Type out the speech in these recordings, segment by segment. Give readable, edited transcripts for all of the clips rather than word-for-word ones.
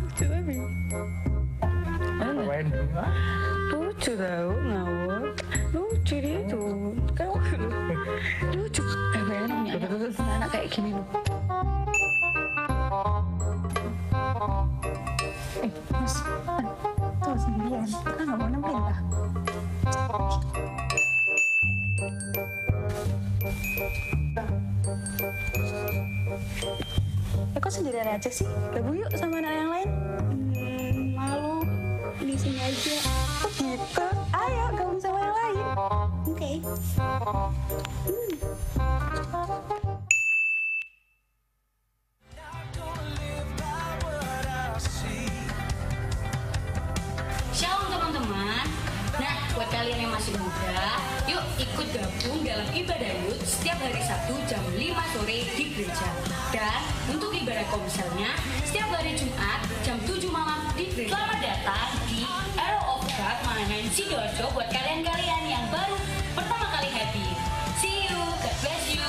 Lucu tapi. Main bunga. Lucu tau ngawur. Lucu dia tuh. Kamu lucu. Pengen punya anak kayak gini loh. Mas, tuh sendirian. Kan nggak mau nemenin lah. Kok sendirian aja sih? Gabung yuk sama anak yang lain. Malu di sini aja. Oh gitu. Ayo gabung sama yang lain. Oke. Shalom teman-teman. Nah, buat kalian yang masih muda, yuk ikut gabung dalam ibadah youth setiap hari Sabtu jam 5 sore di gereja. Dan untuk ibadah komselnya, setiap hari Jumat jam 7 malam di gereja. Selamat datang di Arrow of God Manganan Sidoarjo buat kalian-kalian yang baru pertama kali happy. See you, God bless you.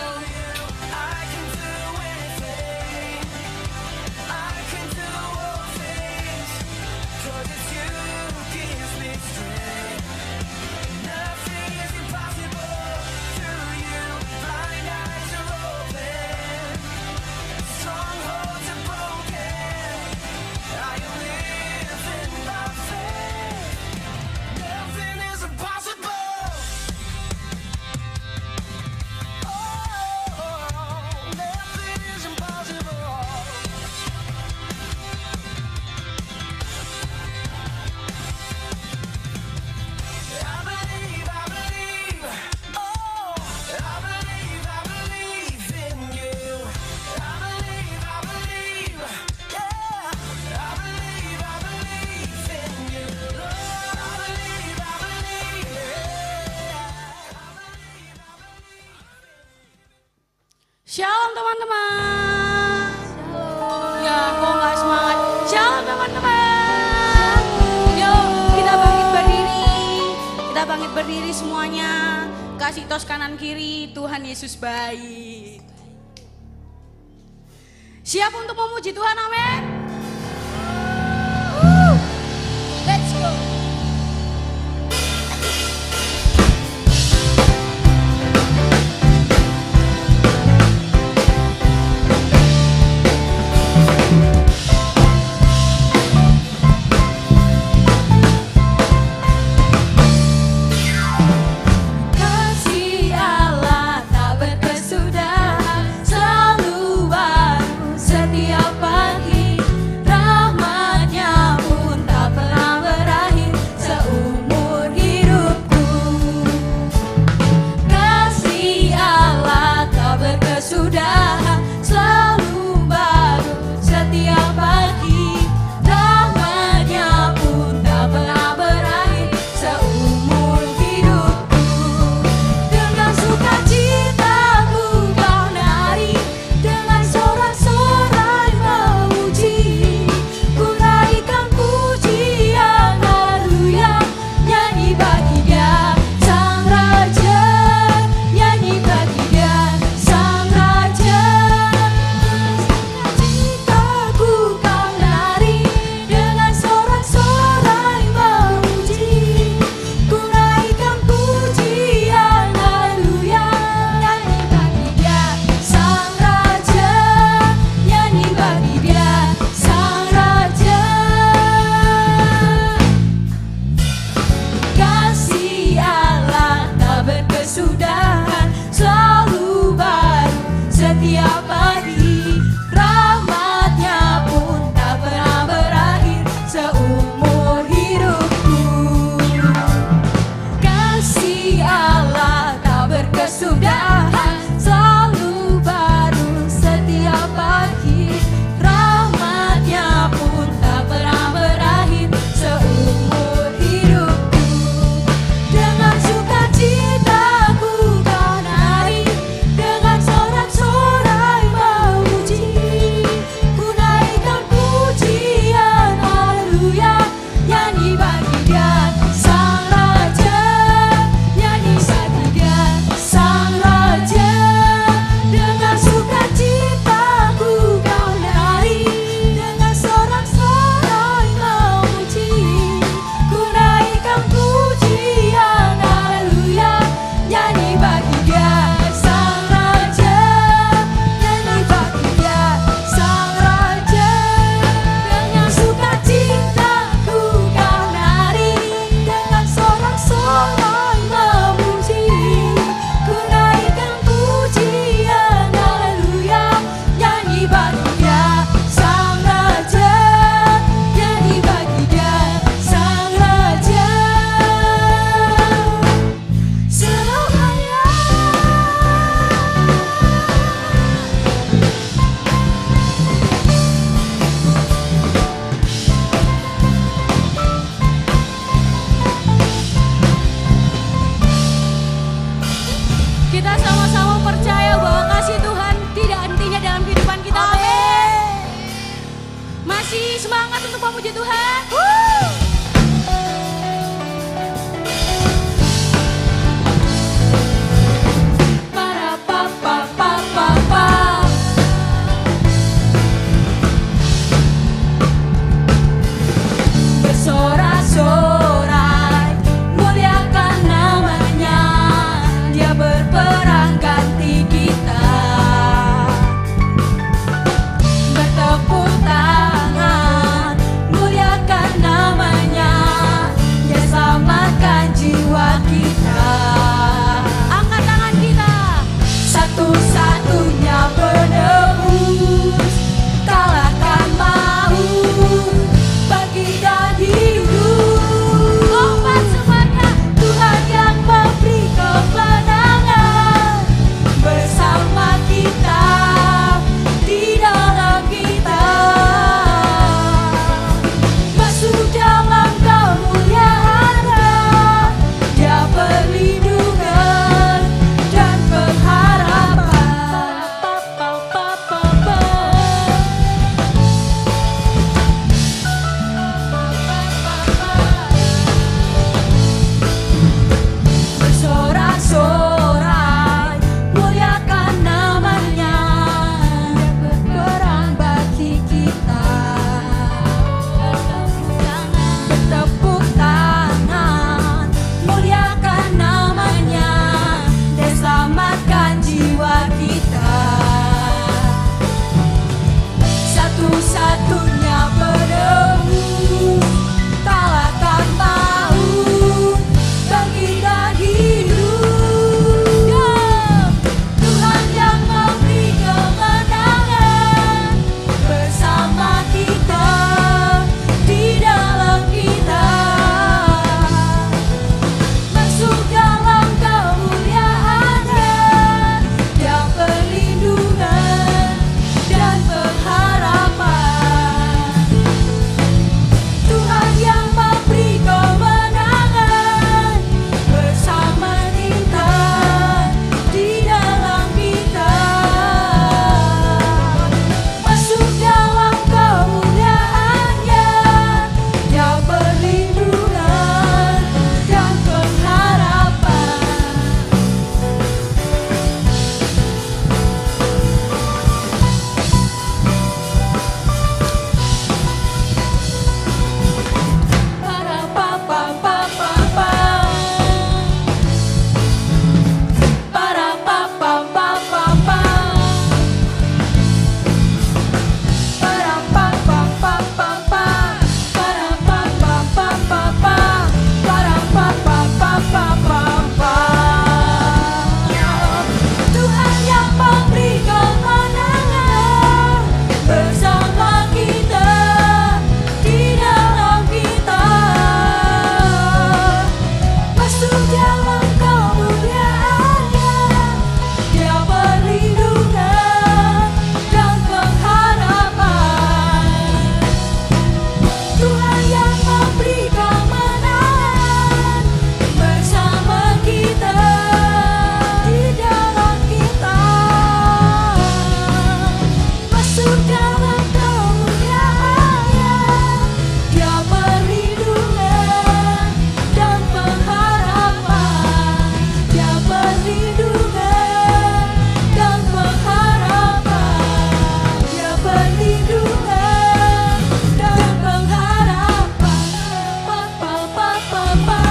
Shalom teman-teman. Ya, kok nggak semangat? Shalom teman-teman. Yuk, kita bangkit berdiri. Kita bangkit berdiri semuanya. Kasih tos kanan kiri. Tuhan Yesus baik. Siap untuk memuji Tuhan, amin. Let's go. Kasih Allah tak berkesudahan, selalu baru setiap pagi. Rahmat-Nya pun tak pernah berakhir. sekali semangat untuk memuji Tuhan. Para pa pa pa pa pa. Bersorak-sorai muliakan namanya, dia berperang ganti kita. Bertepuk tangan muliakan namanya, dia selamatkan jiwa kita. Angkat tangan kita. Satu-satunya penebus, kalahkan maut, bagi dan hidup. Lompat semuanya. Tuhan yang memberi kemenangan bersama kita, di dalam kita. Masuk dalam kemuliaan-Nya, dia perlindungan dan pengharapan. Bersorak-sorai muliakan namanya, dia berperang bagi kita. Bertepuk tangan muliakan namanya, dia selamatkan jiwa kita. Satu-satunya penebus, kalahkan maut, bagi dan hidup. Tuhan yang memberi kemenangan bersama kita, di dalam kita. Masuk dalam kemuliaan-Nya, dia perlindungan dan pengharapan. Tuhan yang memberi kemenangan bersama kita, di dalam kita. Masuk dalam kemuliaan-Nya, dia perlindungan dan pengharapan. Para pa pa pa pa pa. Para pa pa pa pa pa. Para pa pa pa pa pa. Para pa pa pa pa pa. Para pa pa pa pa pa pa. Tuhan yang memberi kemenangan bersama kita, di dalam kita. Masuk dalam kemuliaan-Nya, dia perlindungan dan pengharapan. Tuhan yang memberi kemenangan bersama kita, di dalam kita. Masuk dalam kemuliaan-Nya, dia perlindungan dan pengharapan. Dia perlindungan dan pengharapan. Dia perlindungan dan pengharapan. Pa pa pa pa pa.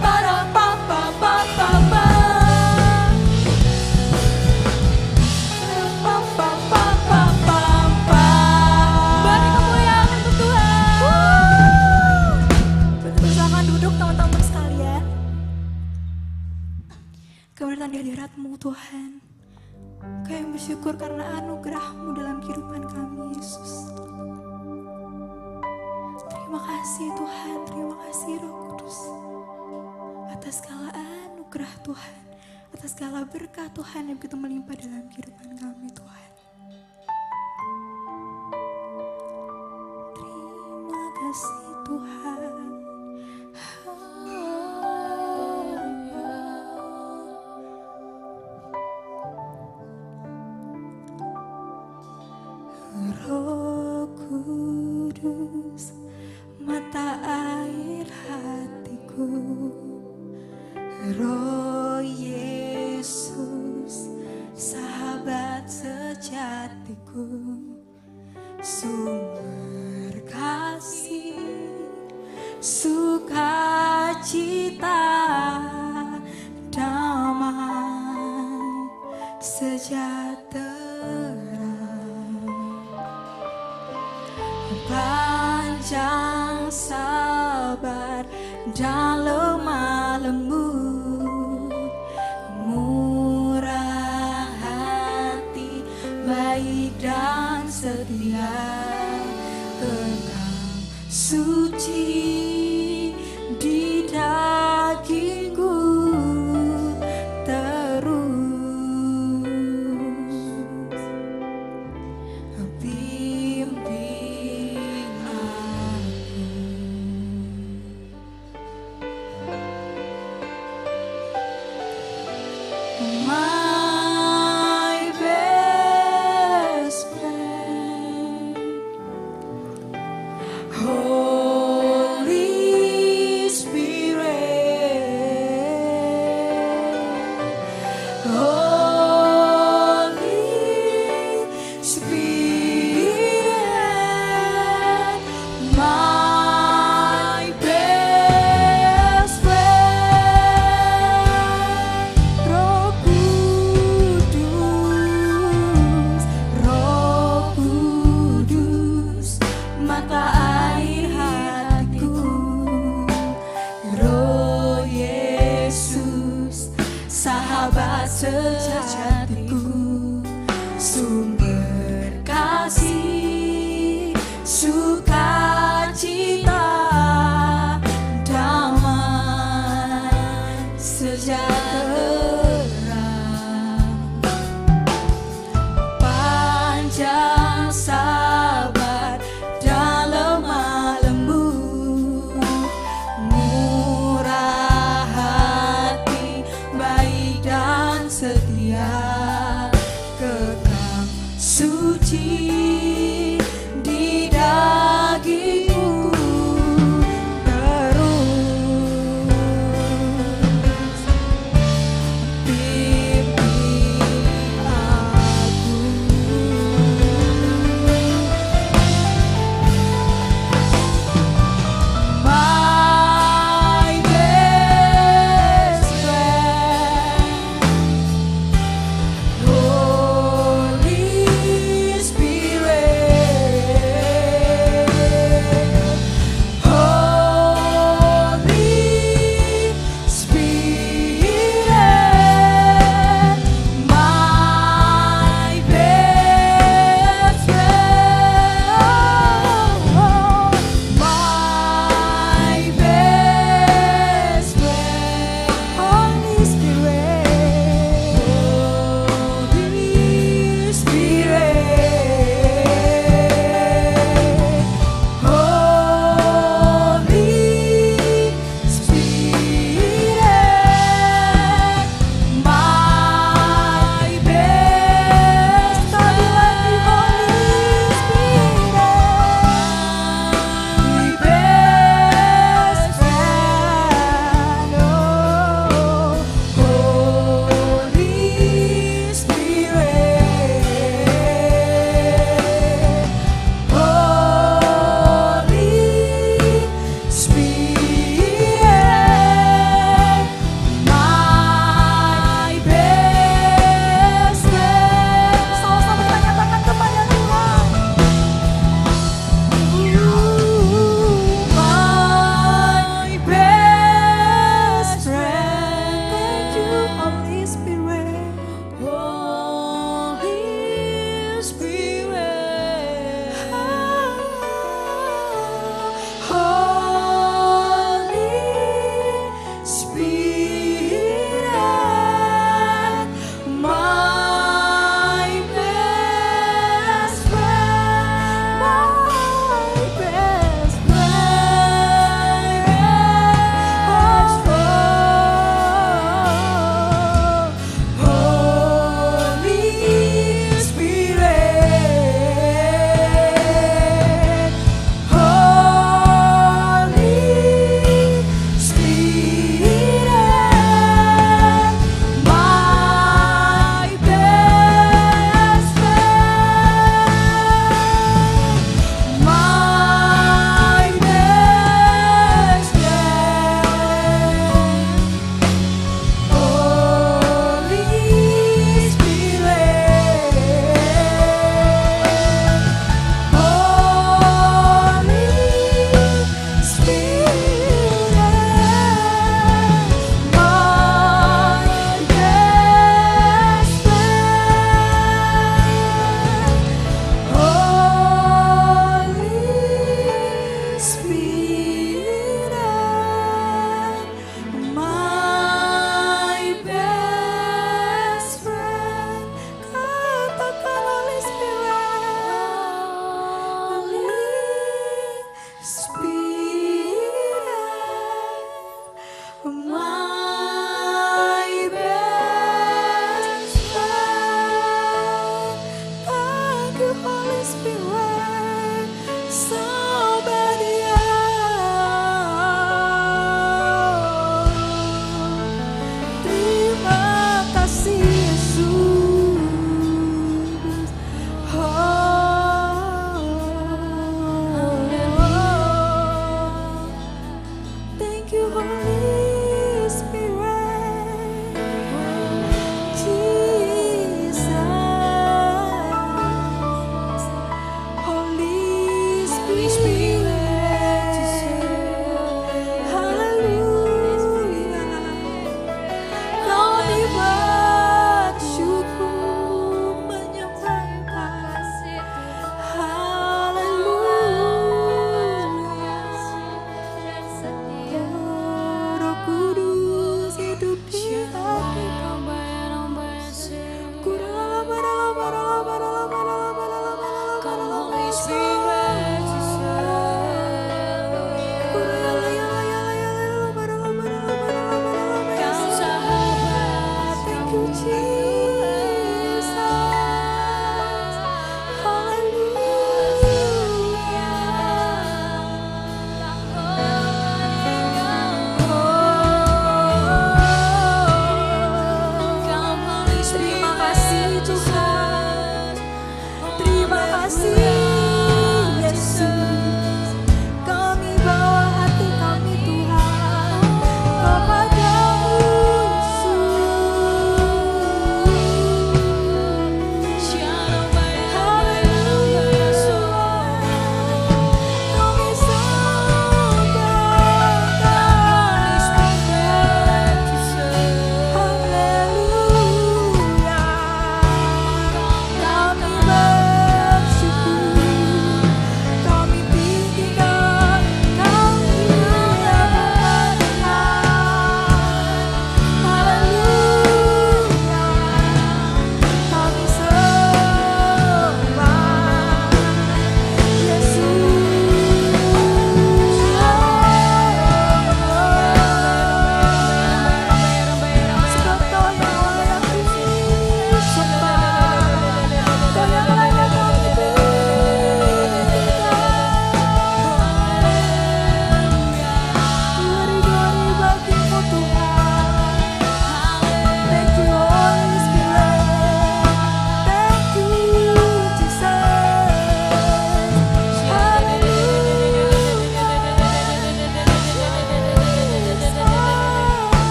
Para pa pa pa pa pa. Pa pa pa pa pa pa. Beri kemuliaan untuk Tuhan. Silakan duduk teman-teman sekalian. Kami datang di hadirat-Mu Tuhan. Kami bersyukur karena anugerah-Mu dalam kehidupan kami, Yesus. Terima kasih Tuhan, terima kasih Roh Kudus atas segala anugerah Tuhan, atas segala berkat Tuhan yang begitu melimpah dalam kehidupan kami Tuhan. Terima kasih Tuhan. sahabat sejatiku, sumber kasih, sukacita, damai, sejahtera, panjang sabar dan lemah lembut, murah hati, baik dan setia, kekal suci di dagingku terus, bimbing aku. My best friend, Holy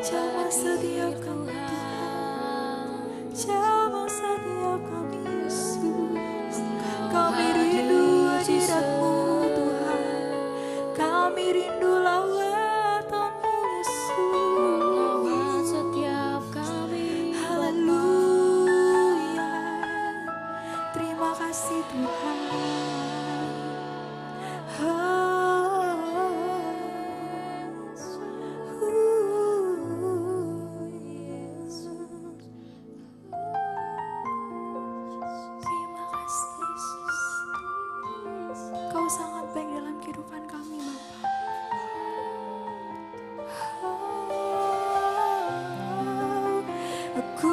Jamah setiap kami Tuhan, jamah setiap kami Yesus. Kami rindu hadirat-Mu Tuhan, kami rindu lawatan-Mu Yesus. Setiap kami Haleluya, terima kasih Tuhan. Terima kasih Yesus. Kau sangat baik dalam kehidupan kami Bapa. Aku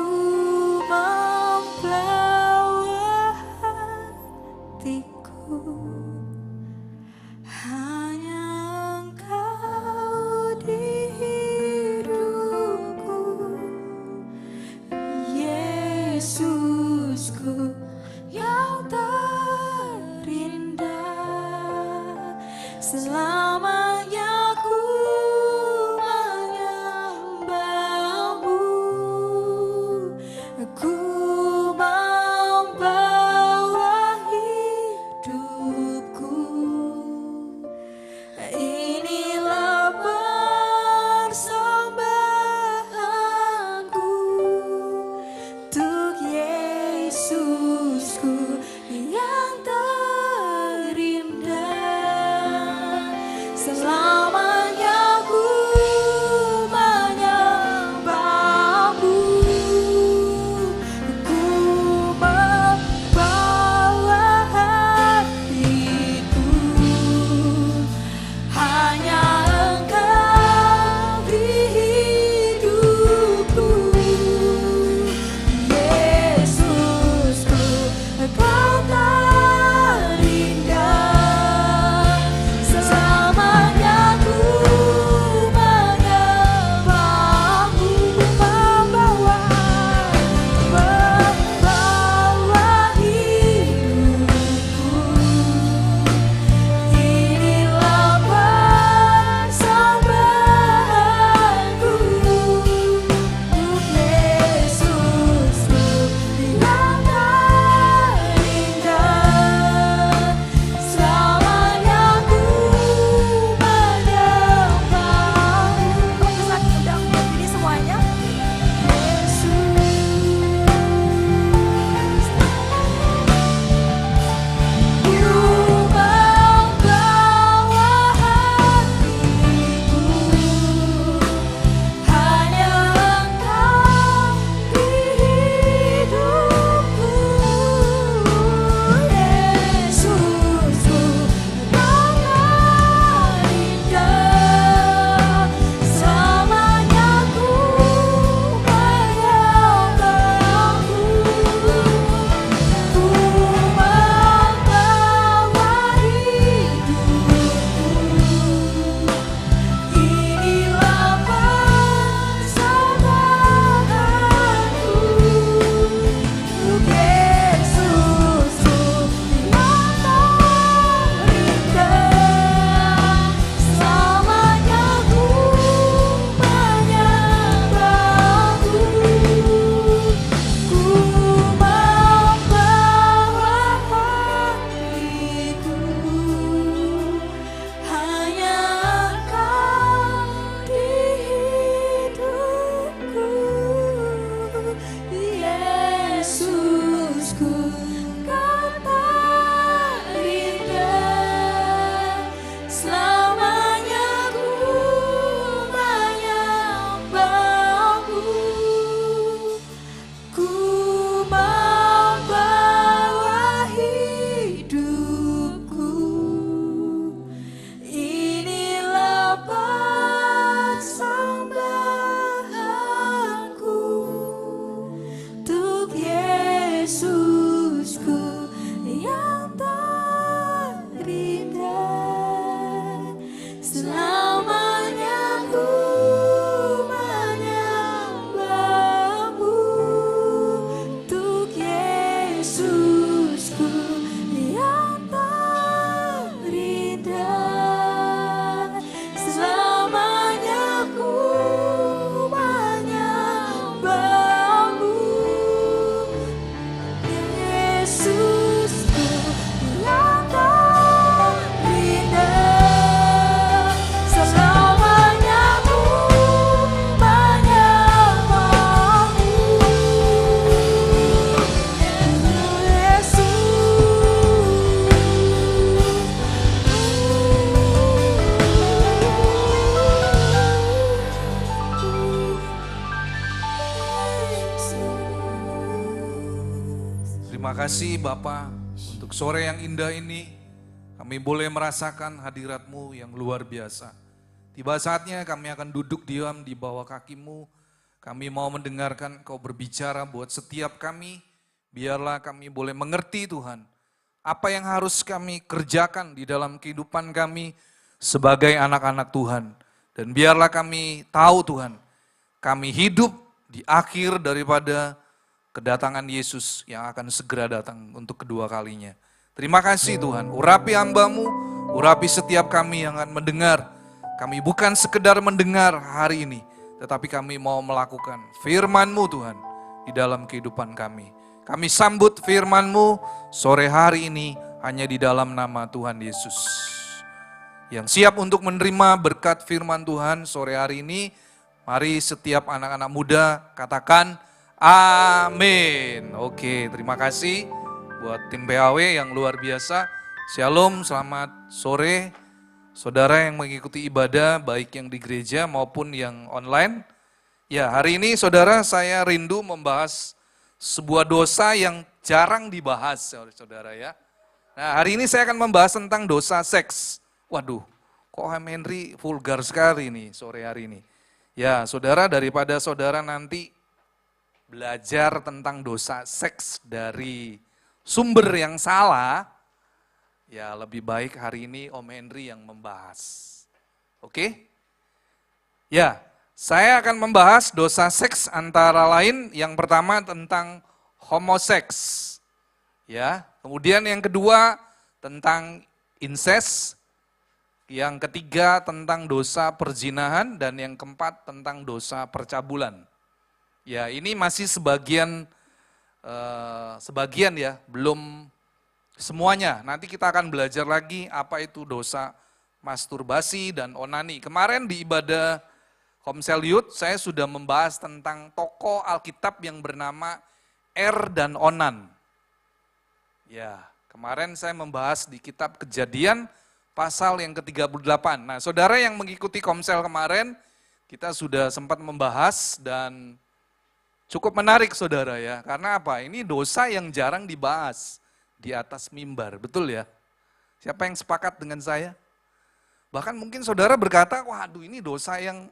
membawa hatiku, hanya Engkau di hidupku, Yesusku yang terindah. Selamanya ku menyembah-Mu, ku membawa hidupku. Inilah persembahanku untuk Yesusku yang terindah. kasih Bapa untuk sore yang indah ini. Kami boleh merasakan hadirat-Mu yang luar biasa. Tiba saatnya kami akan duduk diam di bawah kaki-Mu. Kami mau mendengarkan Kau berbicara buat setiap kami. Biarlah kami boleh mengerti Tuhan. Apa yang harus kami kerjakan di dalam kehidupan kami sebagai anak-anak Tuhan. Dan biarlah kami tahu Tuhan, kami hidup di akhir daripada kedatangan Yesus yang akan segera datang untuk kedua kalinya. Terima kasih Tuhan, urapi hamba-Mu, urapi setiap kami yang akan mendengar. Kami bukan sekedar mendengar hari ini, tetapi kami mau melakukan firman-Mu Tuhan di dalam kehidupan kami. Kami sambut firman-Mu sore hari ini hanya di dalam nama Tuhan Yesus. Yang siap untuk menerima berkat firman Tuhan sore hari ini, mari setiap anak-anak muda katakan amin. Oke, terima kasih buat tim PAW yang luar biasa. Shalom, selamat sore saudara yang mengikuti ibadah baik yang di gereja maupun yang online. Ya, hari ini saudara saya rindu membahas sebuah dosa yang jarang dibahas saudara ya. Nah, hari ini saya akan membahas tentang dosa seks. Waduh, kok Henry vulgar sekali nih sore hari ini. Ya, saudara, daripada saudara nanti belajar tentang dosa seks dari sumber yang salah, ya lebih baik hari ini Om Henry yang membahas. Oke? Ya, saya akan membahas dosa seks antara lain yang pertama tentang homoseks. Ya, kemudian yang kedua tentang incest, yang ketiga tentang dosa perzinahan, dan yang keempat tentang dosa percabulan. Ya, ini masih sebagian ya, belum semuanya. Nanti kita akan belajar lagi apa itu dosa masturbasi dan onani. Kemarin di ibadah Komsel Youth saya sudah membahas tentang tokoh Alkitab yang bernama dan Onan. Ya, kemarin saya membahas di kitab Kejadian pasal yang ke-38. Nah, saudara yang mengikuti Komsel kemarin, kita sudah sempat membahas dan cukup menarik saudara ya, karena apa? Ini dosa yang jarang dibahas di atas mimbar, betul ya? Siapa yang sepakat dengan saya? Bahkan mungkin saudara berkata, waduh ini dosa yang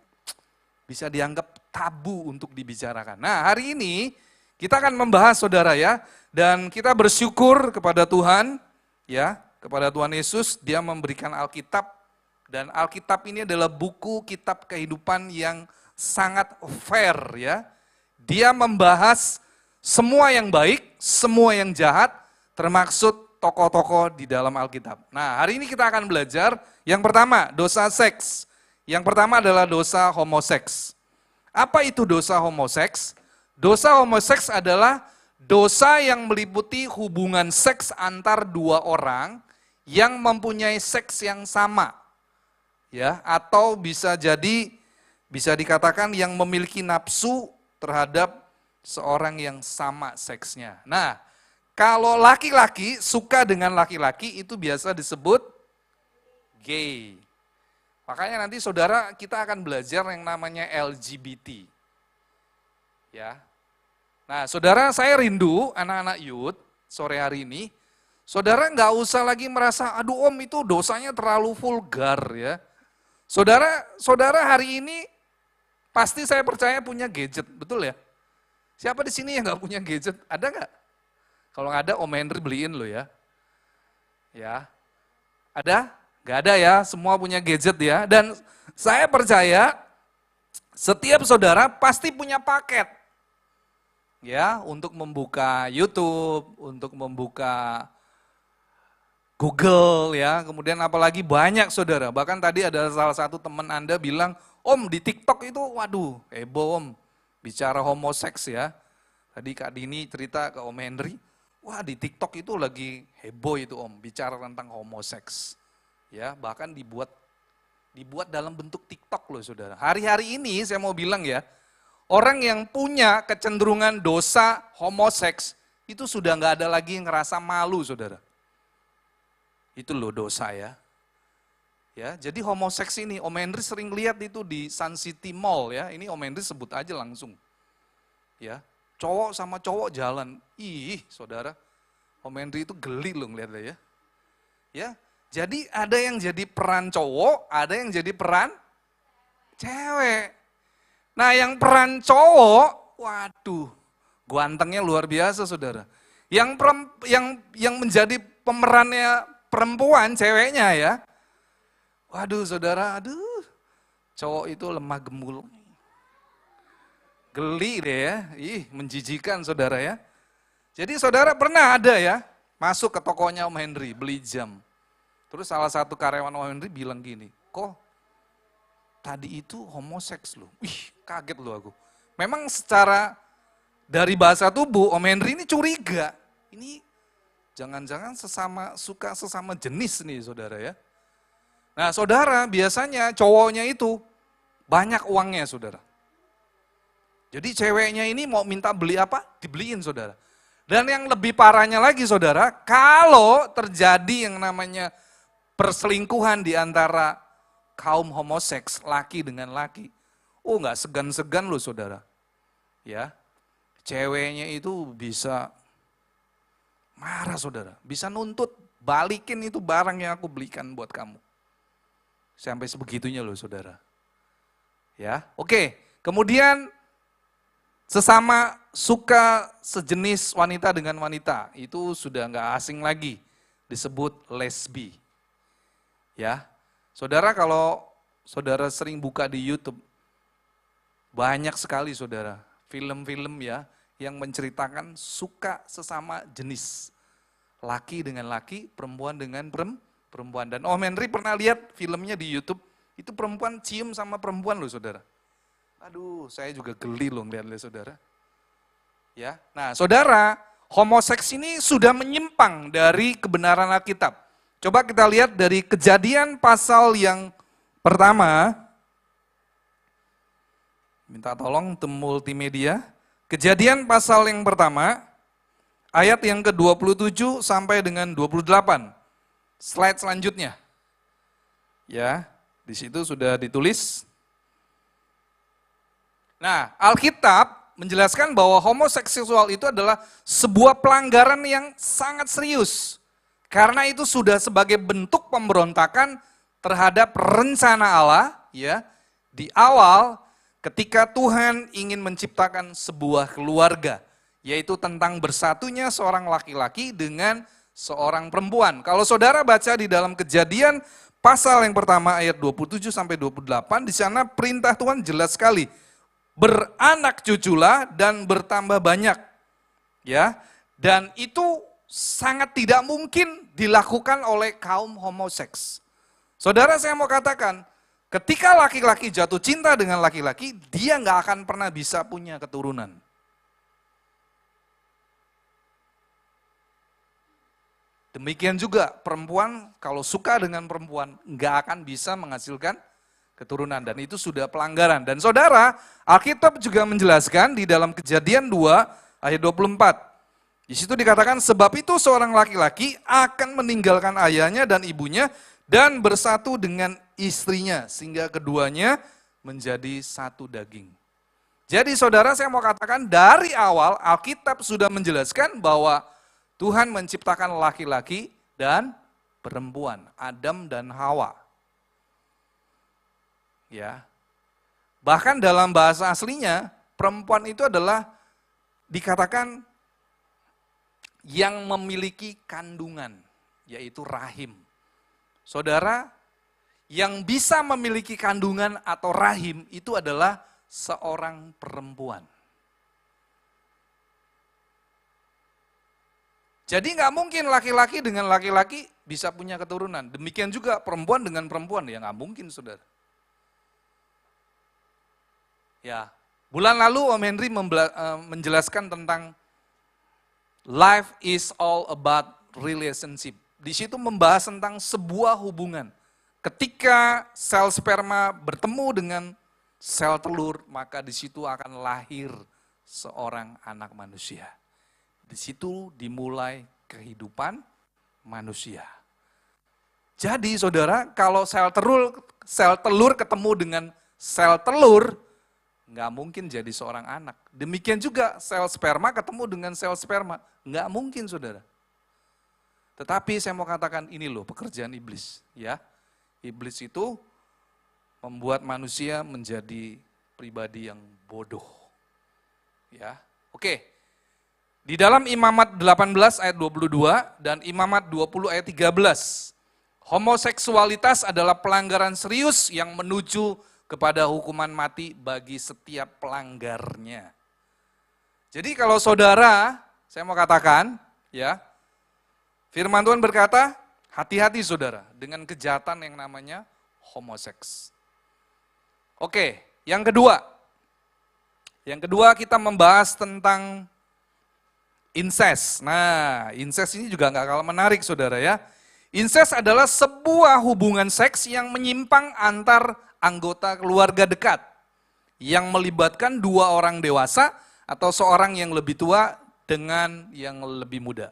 bisa dianggap tabu untuk dibicarakan. Nah, hari ini kita akan membahas saudara ya, dan kita bersyukur kepada Tuhan ya, kepada Tuhan Yesus, Dia memberikan Alkitab, dan Alkitab ini adalah buku kitab kehidupan yang sangat fair ya. Dia membahas semua yang baik, semua yang jahat, termaksud tokoh-tokoh di dalam Alkitab. Nah, hari ini kita akan belajar yang pertama, dosa seks. Yang pertama adalah dosa homoseks. Apa itu dosa homoseks? Dosa homoseks adalah dosa yang meliputi hubungan seks antar dua orang yang mempunyai seks yang sama. Ya, atau bisa dikatakan yang memiliki nafsu terhadap seorang yang sama seksnya. Nah, kalau laki-laki suka dengan laki-laki itu biasa disebut gay. Makanya nanti saudara kita akan belajar yang namanya LGBT. Ya. Nah, saudara saya rindu anak-anak youth sore hari ini, saudara nggak usah lagi merasa, aduh om itu dosanya terlalu vulgar ya. Saudara hari ini pasti saya percaya punya gadget, betul ya? Siapa di sini yang nggak punya gadget? Ada nggak? Kalau nggak ada, Om Henry beliin lo ya. Ya, ada? Nggak ada ya, semua punya gadget ya. Dan saya percaya setiap saudara pasti punya paket. Ya, untuk membuka YouTube, untuk membuka Google ya, kemudian apalagi banyak saudara. Bahkan tadi ada salah satu teman Anda bilang, Om di TikTok itu waduh heboh Om, bicara homoseks ya. Tadi Kak Dini cerita ke Om Henry, wah di TikTok itu lagi heboh itu Om, bicara tentang homoseks. Ya, bahkan dibuat dalam bentuk TikTok loh saudara. Hari-hari ini saya mau bilang ya, orang yang punya kecenderungan dosa homoseks, itu sudah nggak ada lagi yang ngerasa malu saudara. Itu loh dosa ya. Ya, jadi homoseks ini Om Henry sering lihat itu di Sun City Mall ya. Ini Om Henry sebut aja langsung. Ya, cowok sama cowok jalan. Ih, saudara. Om Henry itu geli loh ngeliatnya ya. Ya, jadi ada yang jadi peran cowok, ada yang jadi peran cewek. Nah yang peran cowok, waduh, gantengnya luar biasa saudara. Yang menjadi pemerannya perempuan, ceweknya ya. Waduh saudara, aduh, cowok itu lemah gembul. Geli deh ya, menjijikan saudara ya. Jadi saudara pernah ada ya, masuk ke tokonya Om Henry, beli jam. Terus salah satu karyawan Om Henry bilang gini, kok tadi itu homoseks loh. Kaget loh aku. Memang secara dari bahasa tubuh Om Henry ini curiga. Ini jangan-jangan suka sesama jenis nih saudara ya. Nah saudara biasanya cowoknya itu banyak uangnya saudara. Jadi ceweknya ini mau minta beli apa? Dibeliin saudara. Dan yang lebih parahnya lagi saudara, kalau terjadi yang namanya perselingkuhan di antara kaum homoseks, laki dengan laki. Oh nggak segan-segan loh saudara. Ya, ceweknya itu bisa marah saudara. Bisa nuntut, balikin itu barang yang aku belikan buat kamu. Sampai sebegitunya loh saudara. Ya, oke. Kemudian sesama suka sejenis wanita dengan wanita, itu sudah nggak asing lagi, disebut lesbi. Ya, saudara kalau saudara sering buka di YouTube, banyak sekali saudara, film-film ya, yang menceritakan suka sesama jenis. Laki dengan laki, perempuan dengan perempuan. Dan Om Henry pernah lihat filmnya di YouTube, itu perempuan cium sama perempuan loh saudara. Aduh, saya juga geli loh ngeliat saudara. Ya, nah saudara, homoseks ini sudah menyimpang dari kebenaran Alkitab. Coba kita lihat dari Kejadian pasal yang pertama. Minta tolong tim multimedia. Kejadian pasal yang pertama, ayat yang ke-27 sampai dengan 28. Slide selanjutnya. Ya, di situ sudah ditulis. Nah, Alkitab menjelaskan bahwa homoseksual itu adalah sebuah pelanggaran yang sangat serius. Karena itu sudah sebagai bentuk pemberontakan terhadap rencana Allah, ya. Di awal ketika Tuhan ingin menciptakan sebuah keluarga, yaitu tentang bersatunya seorang laki-laki dengan seorang perempuan. Kalau saudara baca di dalam Kejadian pasal yang pertama ayat 27 sampai 28, di sana perintah Tuhan jelas sekali. Beranak cuculah dan bertambah banyak. Ya. Dan itu sangat tidak mungkin dilakukan oleh kaum homoseks. Saudara, saya mau katakan, ketika laki-laki jatuh cinta dengan laki-laki, dia nggak akan pernah bisa punya keturunan. Demikian juga perempuan kalau suka dengan perempuan nggak akan bisa menghasilkan keturunan, dan itu sudah pelanggaran. Dan saudara, Alkitab juga menjelaskan di dalam Kejadian 2 ayat 24. Di situ dikatakan, sebab itu seorang laki-laki akan meninggalkan ayahnya dan ibunya dan bersatu dengan istrinya, sehingga keduanya menjadi satu daging. Jadi saudara, saya mau katakan dari awal Alkitab sudah menjelaskan bahwa Tuhan menciptakan laki-laki dan perempuan, Adam dan Hawa. Ya. Bahkan dalam bahasa aslinya, perempuan itu adalah dikatakan yang memiliki kandungan, yaitu rahim. Saudara, yang bisa memiliki kandungan atau rahim itu adalah seorang perempuan. Jadi nggak mungkin laki-laki dengan laki-laki bisa punya keturunan. Demikian juga perempuan dengan perempuan, ya nggak mungkin saudara. Ya, bulan lalu Om Henry menjelaskan tentang life is all about relationship. Di situ membahas tentang sebuah hubungan. Ketika sel sperma bertemu dengan sel telur, maka di situ akan lahir seorang anak manusia. Di situ dimulai kehidupan manusia. Jadi saudara, kalau sel telur ketemu dengan sel telur, nggak mungkin jadi seorang anak. Demikian juga sel sperma ketemu dengan sel sperma, nggak mungkin saudara. Tetapi saya mau katakan ini loh pekerjaan iblis, ya. Iblis itu membuat manusia menjadi pribadi yang bodoh. Ya. Oke. Di dalam Imamat 18 ayat 22 dan Imamat 20 ayat 13, homoseksualitas adalah pelanggaran serius yang menuju kepada hukuman mati bagi setiap pelanggarnya. Jadi kalau saudara, saya mau katakan, ya, firman Tuhan berkata, hati-hati saudara dengan kejahatan yang namanya homoseks. Oke, yang kedua. Yang kedua kita membahas tentang incest. Nah, incest ini juga nggak kalah menarik saudara ya. Incest adalah sebuah hubungan seks yang menyimpang antar anggota keluarga dekat. Yang melibatkan dua orang dewasa atau seorang yang lebih tua dengan yang lebih muda.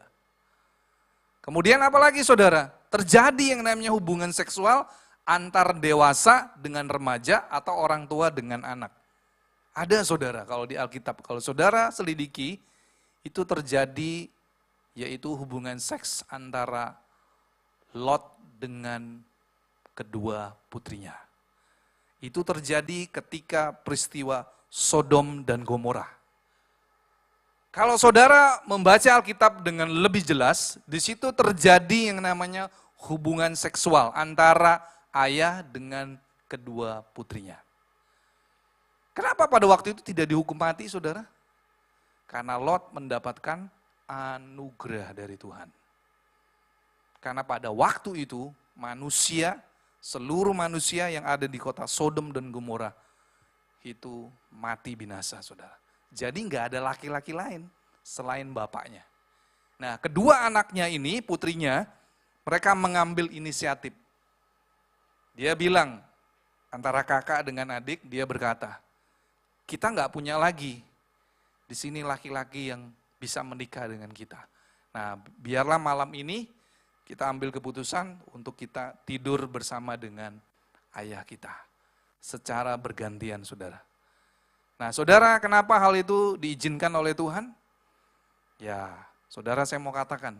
Kemudian apalagi saudara? Terjadi yang namanya hubungan seksual antar dewasa dengan remaja atau orang tua dengan anak. Ada saudara kalau di Alkitab, kalau saudara selidiki, itu terjadi yaitu hubungan seks antara Lot dengan kedua putrinya. Itu terjadi ketika peristiwa Sodom dan Gomora. Kalau saudara membaca Alkitab dengan lebih jelas, di situ terjadi yang namanya hubungan seksual antara ayah dengan kedua putrinya. Kenapa pada waktu itu tidak dihukum mati, saudara? Karena Lot mendapatkan anugerah dari Tuhan. Karena pada waktu itu manusia, seluruh manusia yang ada di kota Sodom dan Gomora itu mati binasa, saudara. Jadi nggak ada laki-laki lain selain bapaknya. Nah, kedua anaknya ini, putrinya, mereka mengambil inisiatif. Dia bilang, antara kakak dengan adik, dia berkata, kita nggak punya lagi di sini laki-laki yang bisa menikah dengan kita. Nah, biarlah malam ini kita ambil keputusan untuk kita tidur bersama dengan ayah kita. Secara bergantian, saudara. Nah, saudara, kenapa hal itu diizinkan oleh Tuhan? Ya, saudara, saya mau katakan,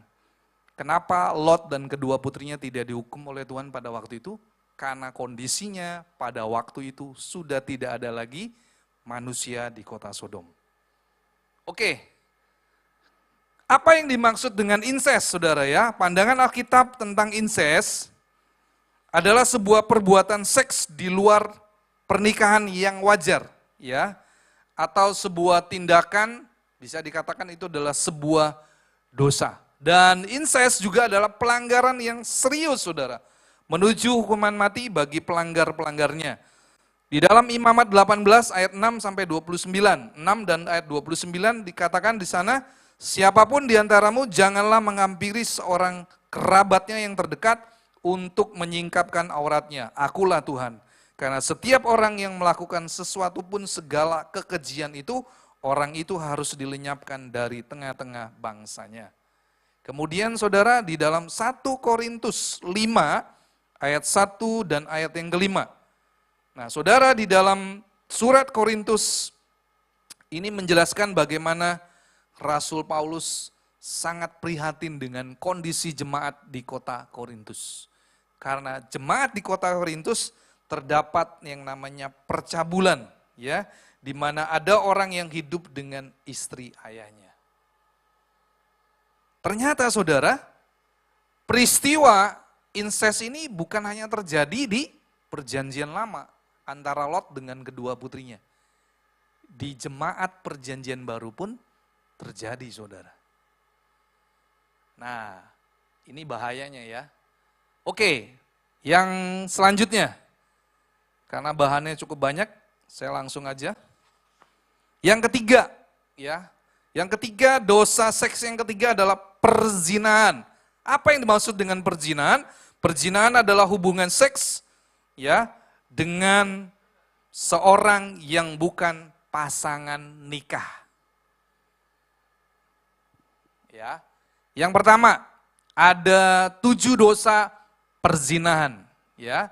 kenapa Lot dan kedua putrinya tidak dihukum oleh Tuhan pada waktu itu? Karena kondisinya pada waktu itu sudah tidak ada lagi manusia di kota Sodom. Oke, apa yang dimaksud dengan incest, saudara ya? Pandangan Alkitab tentang incest adalah sebuah perbuatan seks di luar pernikahan yang wajar, ya, atau sebuah tindakan bisa dikatakan itu adalah sebuah dosa. Dan incest juga adalah pelanggaran yang serius, saudara, menuju hukuman mati bagi pelanggar-pelanggarnya. Di dalam Imamat 18 ayat 6 sampai 29, 6 dan ayat 29 dikatakan di sana, siapapun di antaramu janganlah menghampiri seorang kerabatnya yang terdekat untuk menyingkapkan auratnya. Akulah Tuhan. Karena setiap orang yang melakukan sesuatu pun segala kekejian itu, orang itu harus dilenyapkan dari tengah-tengah bangsanya. Kemudian saudara di dalam 1 Korintus 5 ayat 1 dan ayat yang kelima. Nah, saudara di dalam surat Korintus ini menjelaskan bagaimana Rasul Paulus sangat prihatin dengan kondisi jemaat di kota Korintus. Karena jemaat di kota Korintus terdapat yang namanya percabulan, ya, di mana ada orang yang hidup dengan istri ayahnya. Ternyata saudara, peristiwa incest ini bukan hanya terjadi di perjanjian lama antara Lot dengan kedua putrinya. Di jemaat perjanjian baru pun terjadi, saudara. Nah, ini bahayanya ya. Oke, yang selanjutnya, karena bahannya cukup banyak, saya langsung aja. Yang ketiga, ya, yang ketiga dosa seks yang ketiga adalah perzinahan. Apa yang dimaksud dengan perzinahan? Perzinahan adalah hubungan seks, ya, dengan seorang yang bukan pasangan nikah. Ya. Yang pertama, ada 7 dosa perzinahan, ya.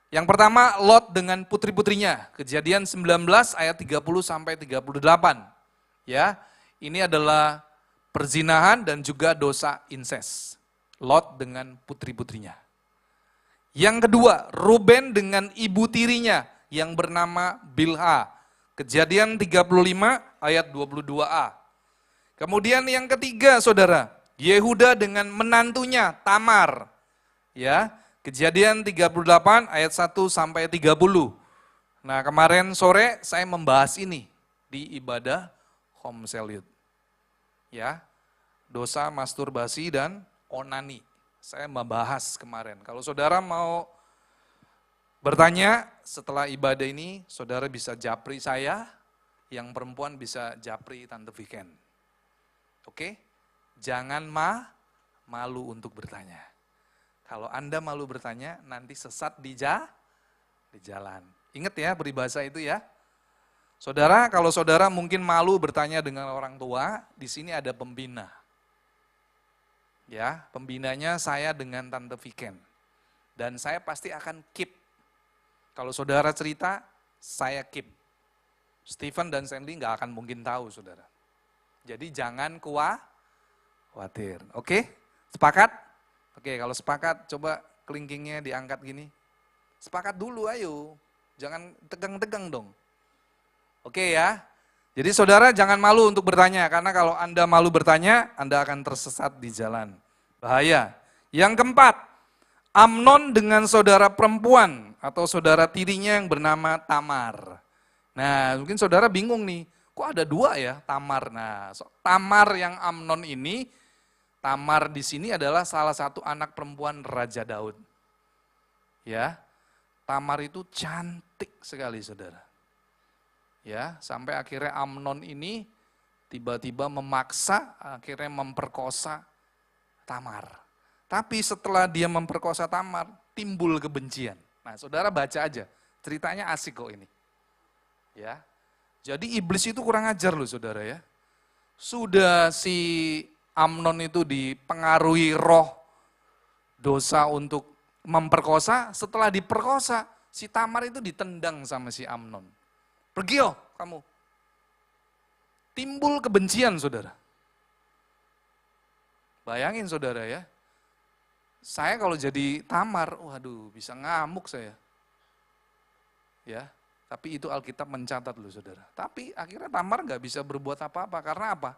Yang pertama, Lot dengan putri-putrinya. Kejadian 19 ayat 30 sampai 38. Ya. Ini adalah perzinahan dan juga dosa incest. Lot dengan putri-putrinya. Yang kedua, Ruben dengan ibu tirinya yang bernama Bilha. Kejadian 35 ayat 22a. Kemudian yang ketiga saudara, Yehuda dengan menantunya Tamar. Ya, Kejadian 38 ayat 1 sampai 30. Nah, kemarin sore saya membahas ini di ibadah Komsel Youth. Ya, dosa masturbasi dan onani. Saya membahas kemarin. Kalau saudara mau bertanya setelah ibadah ini, saudara bisa japri saya, yang perempuan bisa japri Tante Viken. Oke? Jangan malu untuk bertanya. Kalau Anda malu bertanya, nanti sesat di jalan. Ingat ya peribahasa itu ya. Saudara, kalau saudara mungkin malu bertanya dengan orang tua, di sini ada pembina. Ya, pembinanya saya dengan Tante Viken. Dan saya pasti akan keep. Kalau saudara cerita, saya keep. Stephen dan Sandy nggak akan mungkin tahu, saudara. Jadi jangan khawatir. Oke? Sepakat? Oke, kalau sepakat coba kelingkingnya diangkat gini. Sepakat dulu ayo. Jangan tegang-tegang dong. Oke ya. Jadi saudara jangan malu untuk bertanya, karena kalau Anda malu bertanya, Anda akan tersesat di jalan. Bahaya. Yang keempat, Amnon dengan saudara perempuan atau saudara tirinya yang bernama Tamar. Nah, mungkin saudara bingung nih, kok ada dua ya Tamar? Nah, Tamar yang Amnon ini, Tamar di sini adalah salah satu anak perempuan Raja Daud. Ya, Tamar itu cantik sekali saudara. Ya, sampai akhirnya Amnon ini tiba-tiba memaksa, akhirnya memperkosa Tamar. Tapi setelah dia memperkosa Tamar, timbul kebencian. Nah, saudara baca aja, ceritanya asik kok ini. Ya, jadi iblis itu kurang ajar loh saudara ya. Sudah si Amnon itu dipengaruhi roh dosa untuk memperkosa, setelah diperkosa, si Tamar itu ditendang sama si Amnon. Pergi oh kamu. Timbul kebencian saudara. Bayangin saudara ya. Saya kalau jadi Tamar, waduh bisa ngamuk saya. Ya, tapi itu Alkitab mencatat loh saudara. Tapi akhirnya Tamar nggak bisa berbuat apa-apa, karena apa?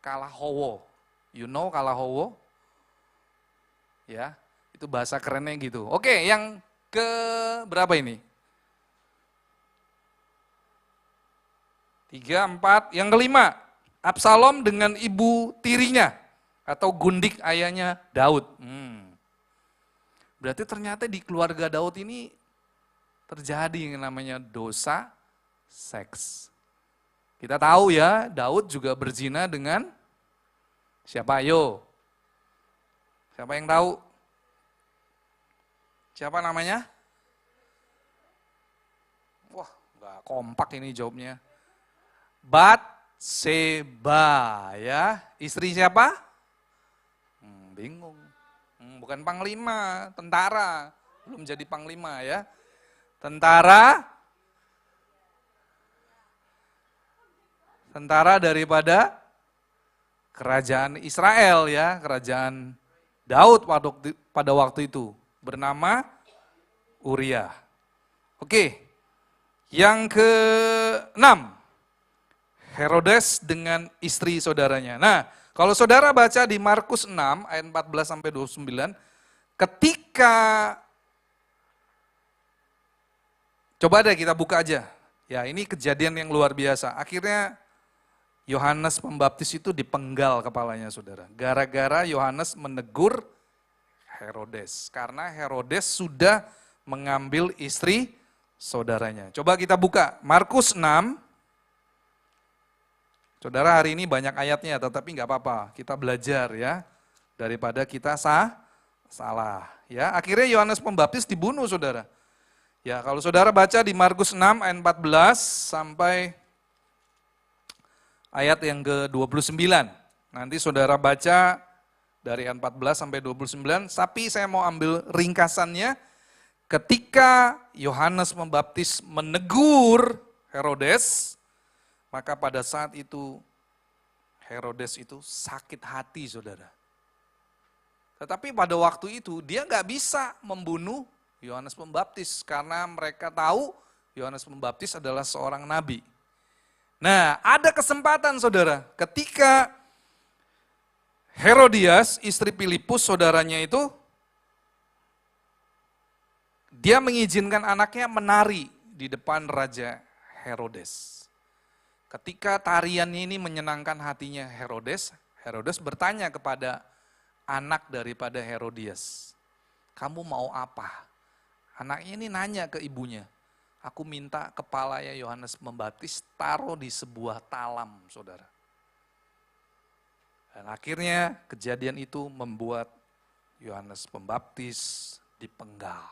Kalah howo. You know kalah howo? Ya, itu bahasa kerennya gitu. Oke, yang ke berapa ini? 3, 4, yang kelima, Absalom dengan ibu tirinya atau Gundik ayahnya Daud. Berarti ternyata di keluarga Daud ini terjadi yang namanya dosa seks. Kita tahu ya, Daud juga berzina dengan siapa? Ayo. Siapa yang tahu? Siapa namanya? Wah, nggak kompak ini jawabnya. Batseba ya, istri siapa? Bingung. Bukan panglima, tentara. Belum jadi panglima ya. Tentara daripada kerajaan Israel ya, kerajaan Daud pada waktu itu, bernama Uria. Oke, yang ke-6, Herodes dengan istri saudaranya. Nah, kalau saudara baca di Markus 6 ayat 14 sampai 29, ketika coba deh kita buka aja. Ya, ini kejadian yang luar biasa. Akhirnya Yohanes Pembaptis itu dipenggal kepalanya saudara. Gara-gara Yohanes menegur Herodes. Karena Herodes sudah mengambil istri saudaranya. Coba kita buka Markus 6. Saudara hari ini banyak ayatnya tetapi nggak apa-apa. Kita belajar ya. Daripada kita salah. Ya, akhirnya Yohanes Pembaptis dibunuh saudara. Ya, kalau saudara baca di Markus 6 ayat 14 sampai ayat yang ke-29. Nanti saudara baca dari ayat 14 sampai 29, tapi saya mau ambil ringkasannya. Ketika Yohanes Pembaptis menegur Herodes, maka pada saat itu Herodes itu sakit hati saudara. Tetapi pada waktu itu dia nggak bisa membunuh Yohanes Pembaptis karena mereka tahu Yohanes Pembaptis adalah seorang nabi. Nah, ada kesempatan saudara, ketika Herodias, istri Filipus, saudaranya itu, dia mengizinkan anaknya menari di depan Raja Herodes. Ketika tarian ini menyenangkan hatinya Herodes, Herodes bertanya kepada anak daripada Herodias, kamu mau apa? Anaknya ini nanya ke ibunya, aku minta kepalanya Yohanes Pembaptis taruh di sebuah talam, saudara. Dan akhirnya kejadian itu membuat Yohanes Pembaptis dipenggal.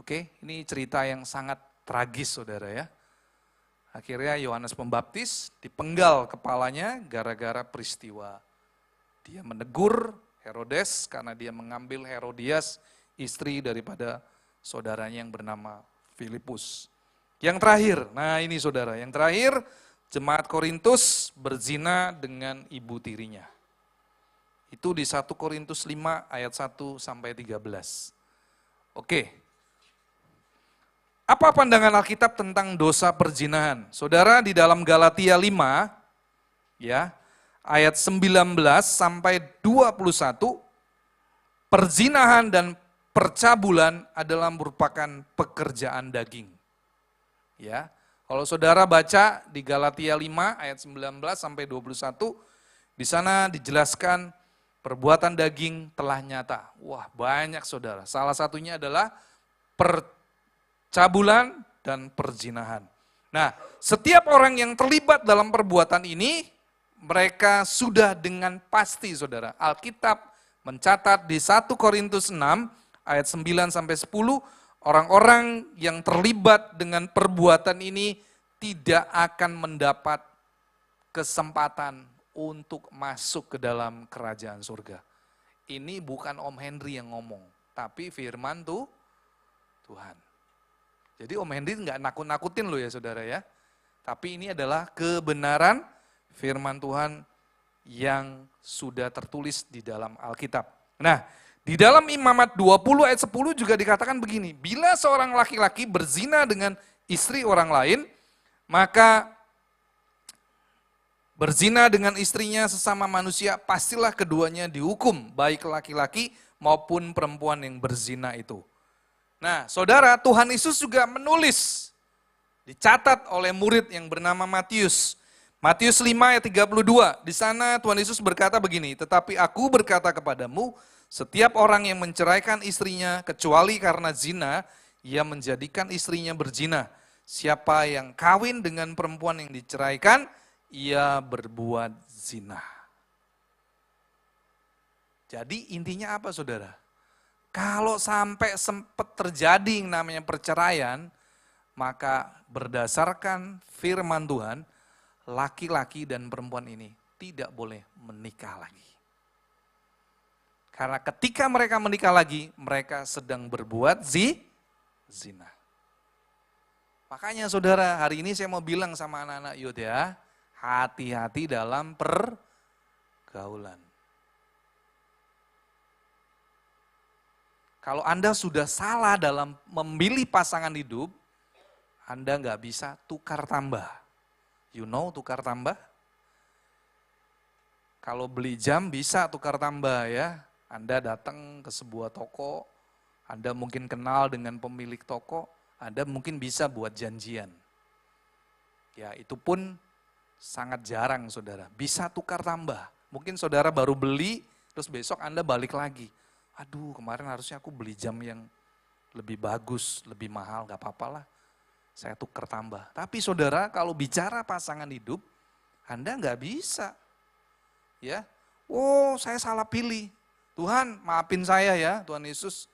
Oke, ini cerita yang sangat tragis, saudara ya. Akhirnya Yohanes Pembaptis dipenggal kepalanya gara-gara peristiwa. Dia menegur Herodes karena dia mengambil Herodias, istri daripada saudaranya yang bernama Filipus. Yang terakhir, nah ini saudara, yang terakhir jemaat Korintus berzina dengan ibu tirinya. Itu di 1 Korintus 5 ayat 1 sampai 13. Oke. Apa pandangan Alkitab tentang dosa perzinahan? Saudara, di dalam Galatia 5 ya, ayat 19 sampai 21, perzinahan dan percabulan adalah merupakan pekerjaan daging. Ya, kalau saudara baca di Galatia 5 ayat 19 sampai 21, di sana dijelaskan perbuatan daging telah nyata. Wah, banyak saudara. Salah satunya adalah percabulan dan perzinahan. Nah, setiap orang yang terlibat dalam perbuatan ini, mereka sudah dengan pasti saudara. Alkitab mencatat di 1 Korintus 6 ayat 9 sampai 10, orang-orang yang terlibat dengan perbuatan ini tidak akan mendapat kesempatan untuk masuk ke dalam kerajaan surga. Ini bukan Om Henry yang ngomong, tapi firman Tuhan. Jadi Om Henry nggak nakut-nakutin loh ya saudara ya. Tapi ini adalah kebenaran firman Tuhan yang sudah tertulis di dalam Alkitab. Nah, di dalam Imamat 20 ayat 10 juga dikatakan begini, bila seorang laki-laki berzina dengan istri orang lain, maka berzina dengan istrinya sesama manusia, pastilah keduanya dihukum, baik laki-laki maupun perempuan yang berzina itu. Nah, saudara, Tuhan Yesus juga menulis, dicatat oleh murid yang bernama Matius. Matius 5 ayat 32, di sana Tuhan Yesus berkata begini, tetapi aku berkata kepadamu, setiap orang yang menceraikan istrinya kecuali karena zina, ia menjadikan istrinya berzina. Siapa yang kawin dengan perempuan yang diceraikan, ia berbuat zina. Jadi intinya apa saudara? Kalau sampai sempat terjadi yang namanya perceraian, maka berdasarkan firman Tuhan, laki-laki dan perempuan ini tidak boleh menikah lagi. Karena ketika mereka menikah lagi, mereka sedang berbuat zina. Makanya saudara, hari ini saya mau bilang sama anak-anak youth ya, hati-hati dalam pergaulan. Kalau Anda sudah salah dalam memilih pasangan hidup, Anda nggak bisa tukar tambah. You know tukar tambah? Kalau beli jam bisa tukar tambah ya. Anda datang ke sebuah toko, Anda mungkin kenal dengan pemilik toko, Anda mungkin bisa buat janjian. Ya itu pun sangat jarang saudara, bisa tukar tambah. Mungkin saudara baru beli, terus besok Anda balik lagi. Aduh kemarin harusnya aku beli jam yang lebih bagus, lebih mahal, gak apa-apa lah. Saya tukar tambah. Tapi saudara kalau bicara pasangan hidup, Anda nggak bisa. Ya, oh saya salah pilih. Tuhan maafin saya ya Tuhan Yesus,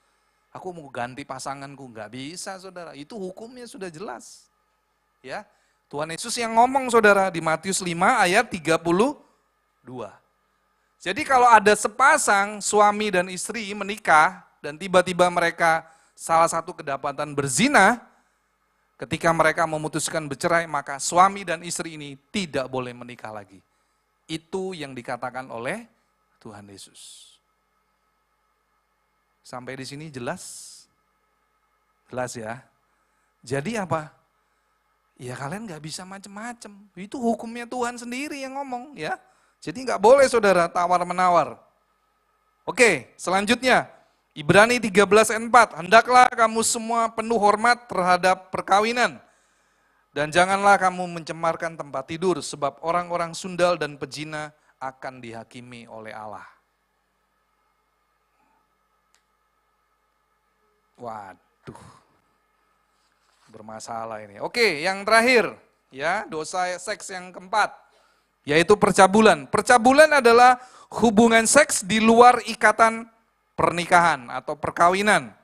aku mau ganti pasanganku. Nggak bisa saudara, itu hukumnya sudah jelas. Ya, Tuhan Yesus yang ngomong saudara di Matius 5 ayat 32. Jadi kalau ada sepasang suami dan istri menikah dan tiba-tiba mereka salah satu kedapatan berzina, ketika mereka memutuskan bercerai maka suami dan istri ini tidak boleh menikah lagi. Itu yang dikatakan oleh Tuhan Yesus. Sampai di sini jelas? Jelas ya? Jadi apa? Ya kalian gak bisa macem-macem. Itu hukumnya Tuhan sendiri yang ngomong ya. Jadi gak boleh saudara tawar-menawar. Oke, selanjutnya. Ibrani 13 ayat 4. Hendaklah kamu semua penuh hormat terhadap perkawinan. Dan janganlah kamu mencemarkan tempat tidur, sebab orang-orang sundal dan pezina akan dihakimi oleh Allah. Waduh, bermasalah ini. Oke, yang terakhir, ya dosa seks yang keempat, yaitu percabulan. Percabulan adalah hubungan seks di luar ikatan pernikahan atau perkawinan,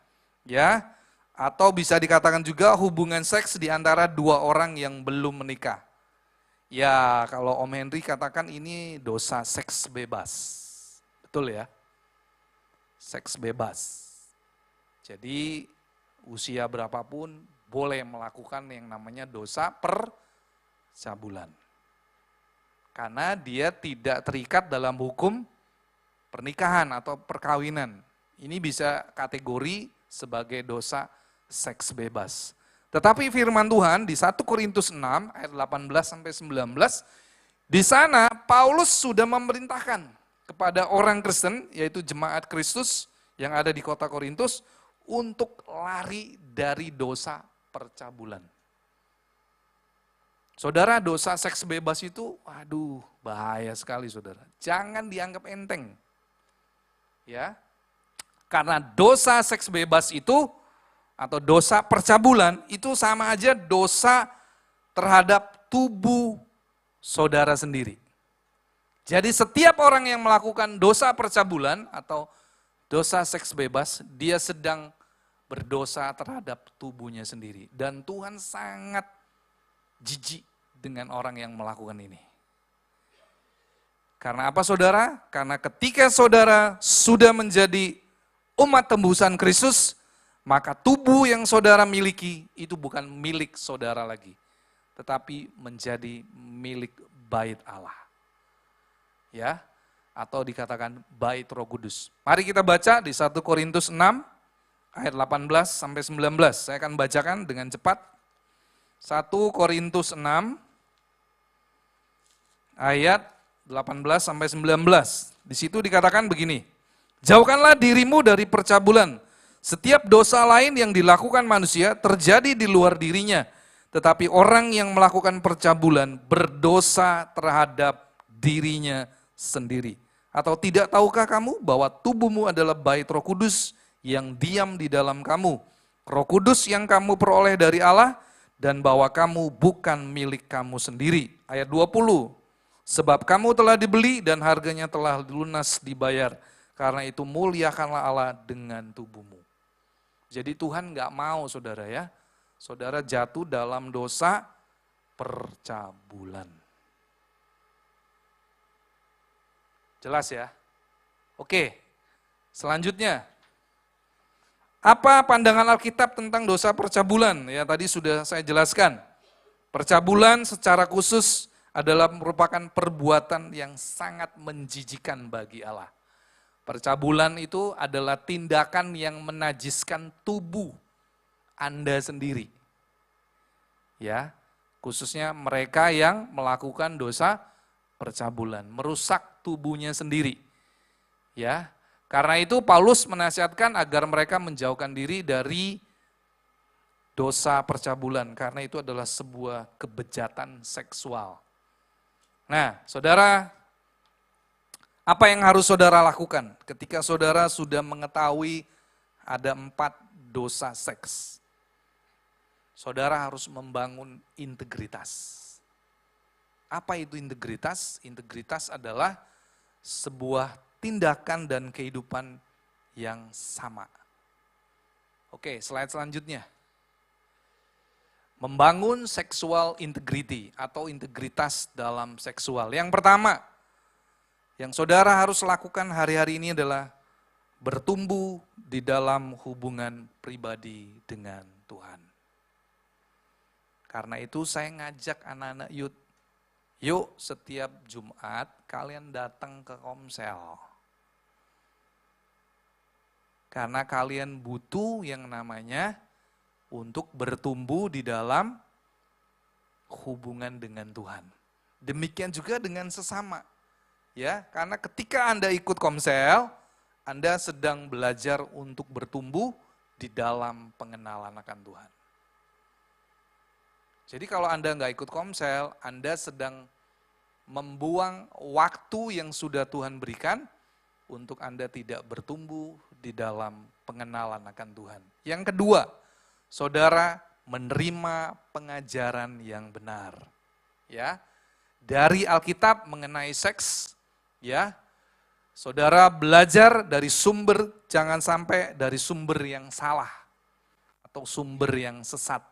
ya, atau bisa dikatakan juga hubungan seks di antara dua orang yang belum menikah. Ya, kalau Om Henry katakan ini dosa seks bebas, betul ya? Seks bebas. Jadi usia berapapun boleh melakukan yang namanya dosa percabulan. Karena dia tidak terikat dalam hukum pernikahan atau perkawinan. Ini bisa kategori sebagai dosa seks bebas. Tetapi firman Tuhan di 1 Korintus 6 ayat 18 sampai 19, di sana Paulus sudah memerintahkan kepada orang Kristen, yaitu jemaat Kristus yang ada di kota Korintus, untuk lari dari dosa percabulan. Saudara, dosa seks bebas itu, aduh, bahaya sekali saudara. Jangan dianggap enteng. Ya. Karena dosa seks bebas itu atau dosa percabulan itu sama aja dosa terhadap tubuh saudara sendiri. Jadi setiap orang yang melakukan dosa percabulan atau dosa seks bebas, dia sedang berdosa terhadap tubuhnya sendiri. Dan Tuhan sangat jijik dengan orang yang melakukan ini. Karena apa saudara? Karena ketika saudara sudah menjadi umat tembusan Kristus, maka tubuh yang saudara miliki itu bukan milik saudara lagi, tetapi menjadi milik bait Allah. Ya, atau dikatakan bait Roh Kudus. Mari kita baca di 1 Korintus 6 ayat 18 sampai 19. Saya akan bacakan dengan cepat. 1 Korintus 6 ayat 18 sampai 19. Di situ dikatakan begini. Jauhkanlah dirimu dari percabulan. Setiap dosa lain yang dilakukan manusia terjadi di luar dirinya. Tetapi orang yang melakukan percabulan berdosa terhadap dirinya sendiri. Atau tidak tahukah kamu bahwa tubuhmu adalah bait Roh Kudus yang diam di dalam kamu. Roh Kudus yang kamu peroleh dari Allah dan bahwa kamu bukan milik kamu sendiri. Ayat 20. Sebab kamu telah dibeli dan harganya telah lunas dibayar. Karena itu muliakanlah Allah dengan tubuhmu. Jadi Tuhan gak mau saudara ya, saudara jatuh dalam dosa percabulan. Jelas ya? Oke, selanjutnya. Apa pandangan Alkitab tentang dosa percabulan? Ya tadi sudah saya jelaskan. Percabulan secara khusus adalah merupakan perbuatan yang sangat menjijikan bagi Allah. Percabulan itu adalah tindakan yang menajiskan tubuh Anda sendiri. Ya, khususnya mereka yang melakukan dosa percabulan, merusak tubuhnya sendiri. Ya, karena itu Paulus menasihatkan agar mereka menjauhkan diri dari dosa percabulan, karena itu adalah sebuah kebejatan seksual. Nah, saudara, apa yang harus saudara lakukan ketika saudara sudah mengetahui ada 4 dosa seks? Saudara harus membangun integritas. Apa itu integritas? Integritas adalah sebuah tindakan dan kehidupan yang sama. Oke, slide selanjutnya. Membangun sexual integrity atau integritas dalam seksual. Yang pertama, yang saudara harus lakukan hari-hari ini adalah bertumbuh di dalam hubungan pribadi dengan Tuhan. Karena itu saya ngajak anak-anak youth, yuk setiap Jumat kalian datang ke Komsel. Karena kalian butuh yang namanya untuk bertumbuh di dalam hubungan dengan Tuhan. Demikian juga dengan sesama. Ya, karena ketika Anda ikut komsel, Anda sedang belajar untuk bertumbuh di dalam pengenalan akan Tuhan. Jadi kalau Anda nggak ikut komsel, Anda sedang membuang waktu yang sudah Tuhan berikan untuk Anda tidak bertumbuh di dalam pengenalan akan Tuhan. Yang kedua, saudara menerima pengajaran yang benar. Ya, dari Alkitab mengenai seks, ya, saudara belajar dari sumber, jangan sampai dari sumber yang salah atau sumber yang sesat.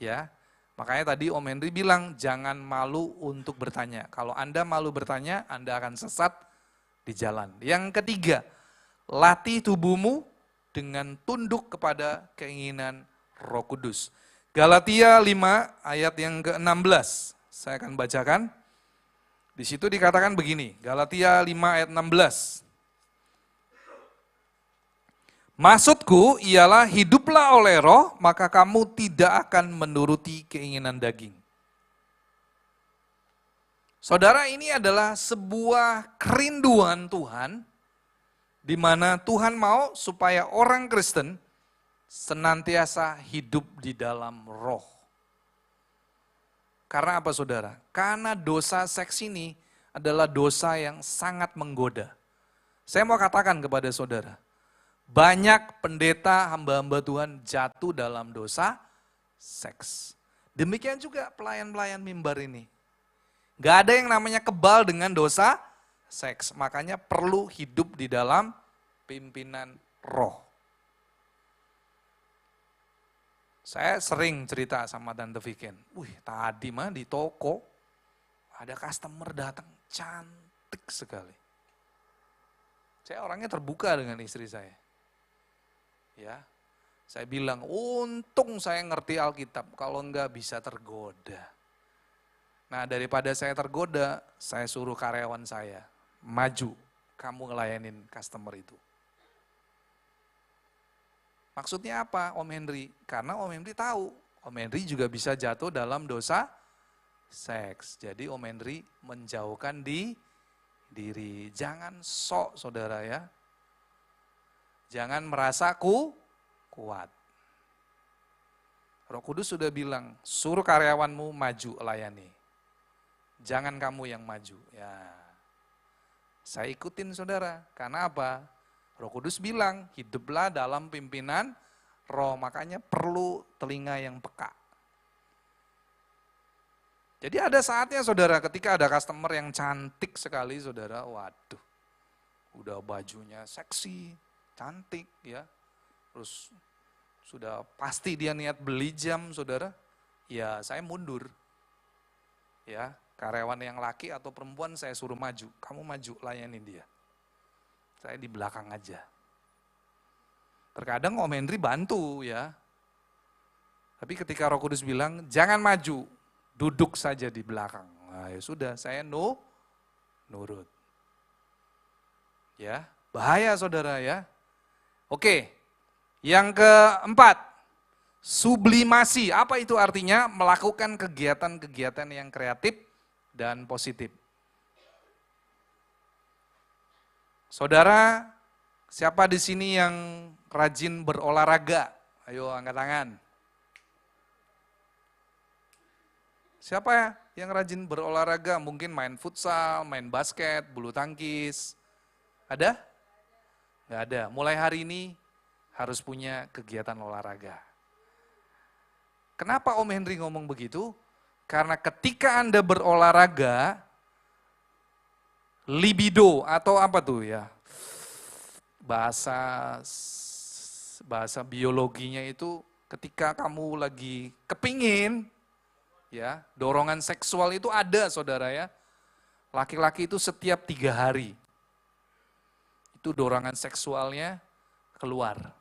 Ya, makanya tadi Om Henry bilang jangan malu untuk bertanya. Kalau Anda malu bertanya, Anda akan sesat di jalan. Yang ketiga, latih tubuhmu dengan tunduk kepada keinginan Roh Kudus. Galatia 5 ayat yang ke-16. Saya akan bacakan. Di situ dikatakan begini, Galatia 5 ayat 16. Maksudku ialah hiduplah oleh Roh, maka kamu tidak akan menuruti keinginan daging. Saudara, ini adalah sebuah kerinduan Tuhan, di mana Tuhan mau supaya orang Kristen senantiasa hidup di dalam roh. Karena apa saudara? Karena dosa seks ini adalah dosa yang sangat menggoda. Saya mau katakan kepada saudara, banyak pendeta hamba-hamba Tuhan jatuh dalam dosa seks. Demikian juga pelayan-pelayan mimbar ini. Gak ada yang namanya kebal dengan dosa seks. Makanya perlu hidup di dalam pimpinan roh. Saya sering cerita sama Tante Viken. Tadi mah di toko ada customer datang cantik sekali. Saya orangnya terbuka dengan istri saya. Ya, saya bilang untung saya ngerti Alkitab, kalau enggak bisa tergoda. Nah daripada saya tergoda, saya suruh karyawan saya, maju, kamu ngelayanin customer itu. Maksudnya apa Om Henry? Karena Om Henry tahu, Om Henry juga bisa jatuh dalam dosa seks. Jadi Om Henry menjauhkan diri. Jangan sok saudara ya. Jangan merasa kuat. Roh Kudus sudah bilang, suruh karyawanmu maju layani. Jangan kamu yang maju. Ya, saya ikutin saudara. Karena apa? Roh Kudus bilang, hiduplah dalam pimpinan roh. Makanya perlu telinga yang peka. Jadi ada saatnya saudara, ketika ada customer yang cantik sekali saudara, waduh, udah bajunya seksi, cantik ya. Terus sudah pasti dia niat beli jam saudara, ya saya mundur. Ya, karyawan yang laki atau perempuan saya suruh maju, kamu maju layanin dia. Saya di belakang aja. Terkadang Om Henry bantu ya. Tapi ketika Roh Kudus bilang, jangan maju, duduk saja di belakang. Nah ya sudah, saya nurut. Ya, bahaya saudara ya. Oke, yang keempat, sublimasi. Apa itu artinya? Melakukan kegiatan-kegiatan yang kreatif dan positif. Saudara, siapa di sini yang rajin berolahraga? Ayo angkat tangan. Siapa ya yang rajin berolahraga? Mungkin main futsal, main basket, bulu tangkis. Ada? Nggak ada. Mulai hari ini harus punya kegiatan olahraga. Kenapa Om Henry ngomong begitu? Karena ketika Anda berolahraga, libido atau apa tuh ya, bahasa biologinya itu ketika kamu lagi kepingin, ya dorongan seksual itu ada saudara ya. Laki-laki itu setiap 3 hari, itu dorongan seksualnya keluar.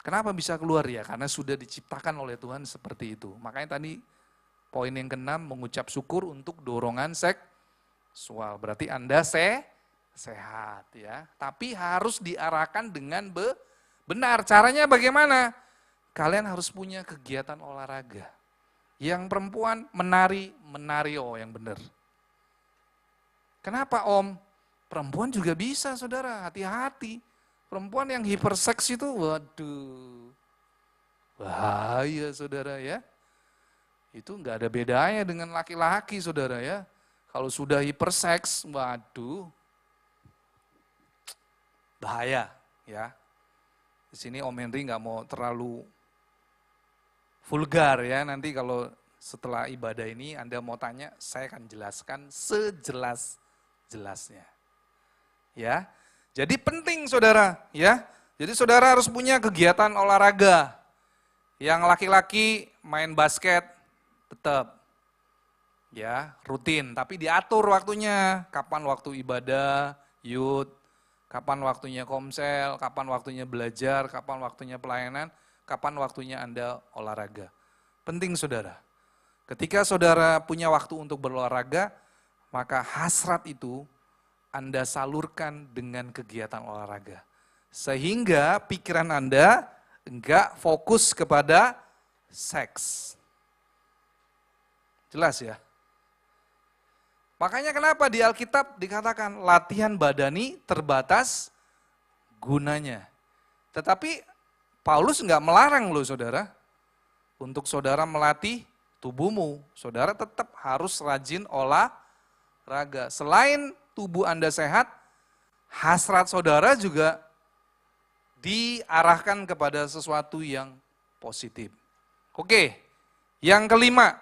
Kenapa bisa keluar ya? Karena sudah diciptakan oleh Tuhan seperti itu. Makanya tadi poin yang ke-6 mengucap syukur untuk dorongan seksual. Berarti Anda sehat ya. Tapi harus diarahkan dengan Benar, caranya bagaimana? Kalian harus punya kegiatan olahraga. Yang perempuan menari yang benar. Kenapa Om? Perempuan juga bisa saudara, hati-hati. Perempuan yang hiperseks itu, waduh, bahaya saudara ya. Itu enggak ada bedanya dengan laki-laki saudara ya. Kalau sudah hiperseks, waduh, bahaya ya. Di sini Om Henry nggak mau terlalu vulgar ya. Nanti kalau setelah ibadah ini Anda mau tanya, saya akan jelaskan sejelas-jelasnya. Ya, jadi penting saudara ya. Jadi saudara harus punya kegiatan olahraga. Yang laki-laki main basket tetap ya rutin, tapi diatur waktunya. Kapan waktu ibadah, youth, kapan waktunya komsel, kapan waktunya belajar, kapan waktunya pelayanan, kapan waktunya Anda olahraga. Penting saudara. Ketika saudara punya waktu untuk berolahraga, maka hasrat itu Anda salurkan dengan kegiatan olahraga. Sehingga pikiran Anda enggak fokus kepada seks. Jelas ya? Makanya kenapa di Alkitab dikatakan latihan badani terbatas gunanya. Tetapi Paulus enggak melarang loh saudara, untuk saudara melatih tubuhmu. Saudara tetap harus rajin olahraga. Selain tubuh Anda sehat, hasrat saudara juga diarahkan kepada sesuatu yang positif. Oke, yang kelima,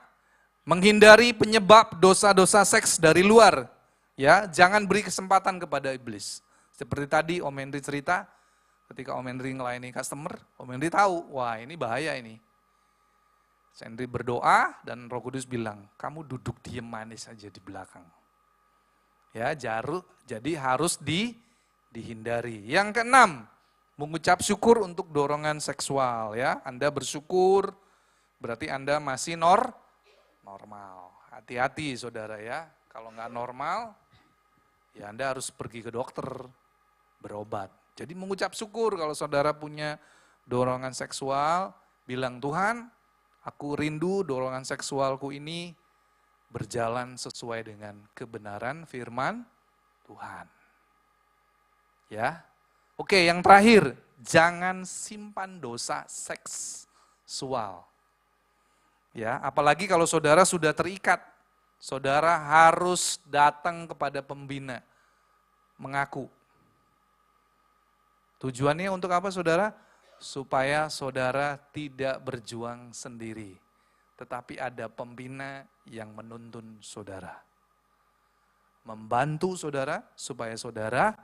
menghindari penyebab dosa-dosa seks dari luar. Ya, jangan beri kesempatan kepada iblis. Seperti tadi Om Henry cerita, ketika Om Henry ngelayani customer, Om Henry tahu, wah ini bahaya ini. Henry berdoa dan Roh Kudus bilang, kamu duduk diem manis aja di belakang. Ya, jadi harus dihindari. Yang keenam, mengucap syukur untuk dorongan seksual ya. Anda bersyukur berarti Anda masih normal. Hati-hati saudara ya. Kalau nggak normal, ya Anda harus pergi ke dokter, berobat. Jadi mengucap syukur kalau saudara punya dorongan seksual, bilang Tuhan, aku rindu dorongan seksualku ini berjalan sesuai dengan kebenaran firman Tuhan. Ya. Oke, yang terakhir, jangan simpan dosa seksual. Ya, apalagi kalau saudara sudah terikat, saudara harus datang kepada pembina, mengaku. Tujuannya untuk apa saudara? Supaya saudara tidak berjuang sendiri, tetapi ada pembina yang menuntun saudara. Membantu saudara supaya saudara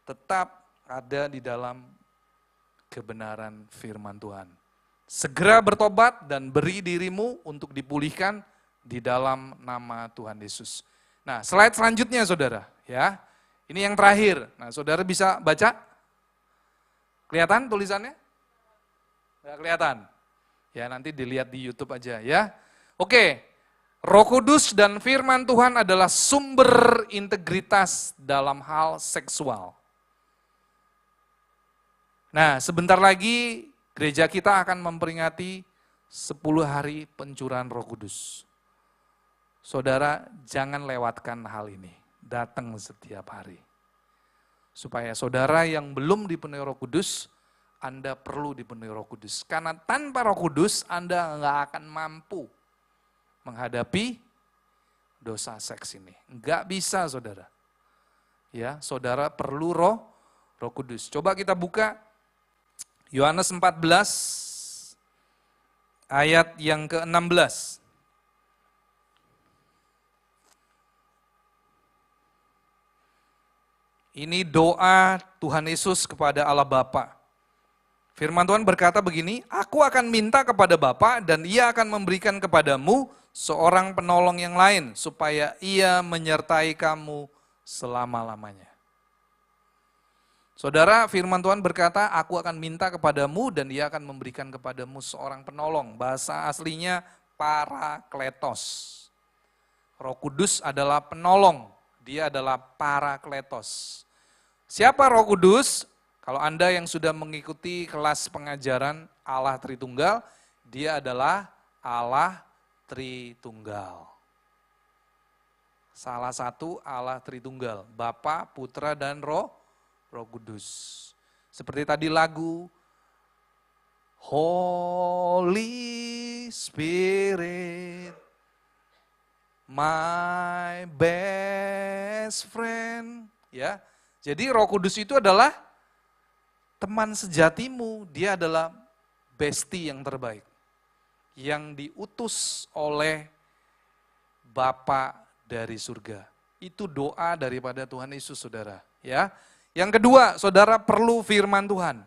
tetap ada di dalam kebenaran firman Tuhan. Segera bertobat dan beri dirimu untuk dipulihkan di dalam nama Tuhan Yesus. Nah, slide selanjutnya saudara, ya. Ini yang terakhir. Nah, saudara bisa baca? Kelihatan tulisannya? Nggak kelihatan? Ya, nanti dilihat di YouTube aja ya. Oke, Roh Kudus dan firman Tuhan adalah sumber integritas dalam hal seksual. Nah, sebentar lagi gereja kita akan memperingati 10 hari pencurahan Roh Kudus. Saudara, jangan lewatkan hal ini. Datang setiap hari. Supaya saudara yang belum dipenuhi Roh Kudus, Anda perlu dipenuhi Roh Kudus. Karena tanpa Roh Kudus, Anda nggak akan mampu menghadapi dosa seks ini. Nggak bisa saudara. Ya, saudara perlu Roh Kudus. Coba kita buka Yohanes 14 ayat yang ke-16. Ini doa Tuhan Yesus kepada Allah Bapa. Firman Tuhan berkata begini, aku akan minta kepada Bapa dan ia akan memberikan kepadamu seorang penolong yang lain supaya ia menyertai kamu selama-lamanya. Saudara, firman Tuhan berkata, aku akan minta kepadamu dan ia akan memberikan kepadamu seorang penolong. Bahasa aslinya Parakletos. Roh Kudus adalah penolong, dia adalah Parakletos. Siapa Roh Kudus? Kalau Anda yang sudah mengikuti kelas pengajaran Allah Tritunggal, dia adalah Allah Tritunggal. Salah satu Allah Tritunggal, Bapa, Putra, dan Roh Kudus. Seperti tadi lagu, Holy Spirit, my best friend. Ya, jadi Roh Kudus itu adalah teman sejatimu, dia adalah bestie yang terbaik. Yang diutus oleh Bapa dari surga. Itu doa daripada Tuhan Yesus, saudara. Ya. Yang kedua, saudara perlu firman Tuhan.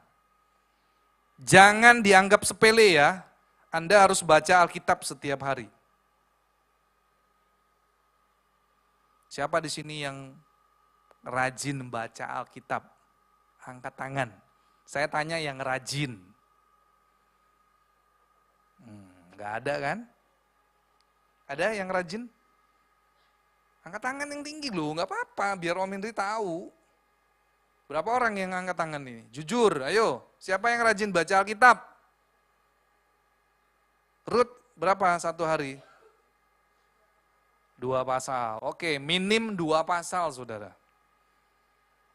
Jangan dianggap sepele ya. Anda harus baca Alkitab setiap hari. Siapa di sini yang rajin baca Alkitab? Angkat tangan. Saya tanya yang rajin. Nggak ada kan? Ada yang rajin? Angkat tangan yang tinggi loh, nggak apa-apa, biar Om Henry tahu. Berapa orang yang angkat tangan ini? Jujur, ayo. Siapa yang rajin baca Alkitab? Ruth, berapa satu hari? 2 pasal. Oke, minim 2 pasal, saudara.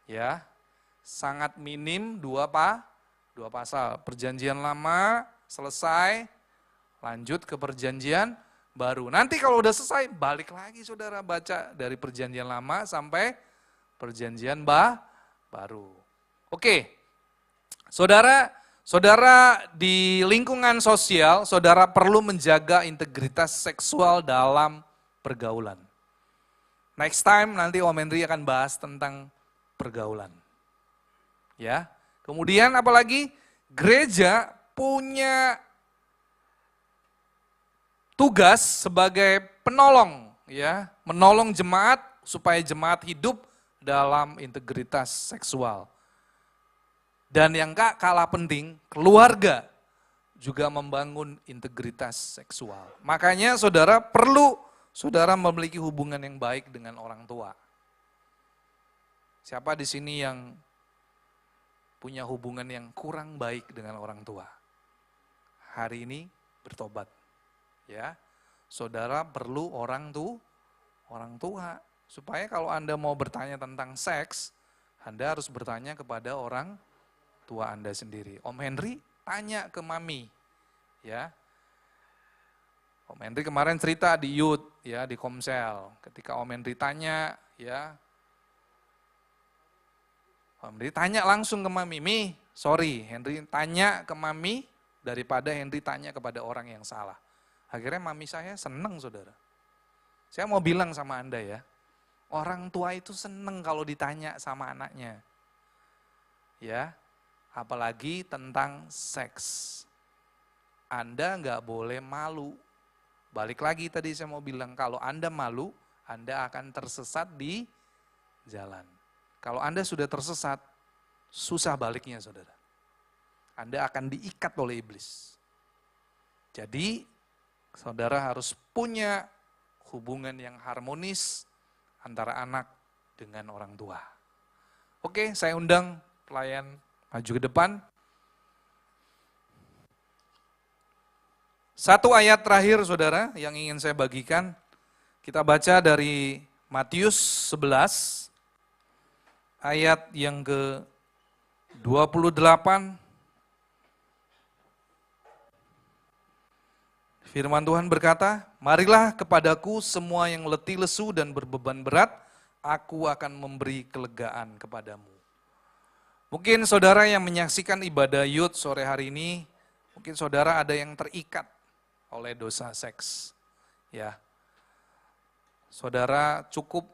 Ya, sangat minim 2 pasal. Perjanjian lama selesai, lanjut ke perjanjian baru. Nanti kalau udah selesai, balik lagi saudara baca dari perjanjian lama sampai perjanjian baru. Oke, saudara di lingkungan sosial, saudara perlu menjaga integritas seksual dalam pergaulan. Next time nanti Om Henry akan bahas tentang pergaulan. Ya, kemudian apalagi gereja punya tugas sebagai penolong, ya, menolong jemaat supaya jemaat hidup dalam integritas seksual. Dan yang gak kalah penting, keluarga juga membangun integritas seksual. Makanya saudara perlu memiliki hubungan yang baik dengan orang tua. Siapa di sini yang punya hubungan yang kurang baik dengan orang tua? Hari ini bertobat. Ya, saudara perlu orang tua supaya kalau Anda mau bertanya tentang seks, Anda harus bertanya kepada orang tua Anda sendiri. Om Henry tanya ke mami, ya. Om Henry kemarin cerita di youth, ya, di Komsel. Ketika Om Henry tanya, ya, Om Henry tanya langsung ke mami, Henry tanya ke mami daripada Henry tanya kepada orang yang salah. Akhirnya mami saya seneng, saudara. Saya mau bilang sama Anda ya, orang tua itu seneng kalau ditanya sama anaknya. Ya, apalagi tentang seks. Anda nggak boleh malu. Balik lagi tadi saya mau bilang, kalau Anda malu, Anda akan tersesat di jalan. Kalau Anda sudah tersesat, susah baliknya, saudara. Anda akan diikat oleh iblis. Jadi, saudara harus punya hubungan yang harmonis antara anak dengan orang tua. Oke, saya undang pelayan maju ke depan. Satu ayat terakhir saudara yang ingin saya bagikan. Kita baca dari Matius 11, ayat yang ke-28. Firman Tuhan berkata, marilah kepadaku semua yang letih lesu dan berbeban berat, aku akan memberi kelegaan kepadamu. Mungkin saudara yang menyaksikan ibadah youth sore hari ini, mungkin saudara ada yang terikat oleh dosa seks. Ya, saudara cukup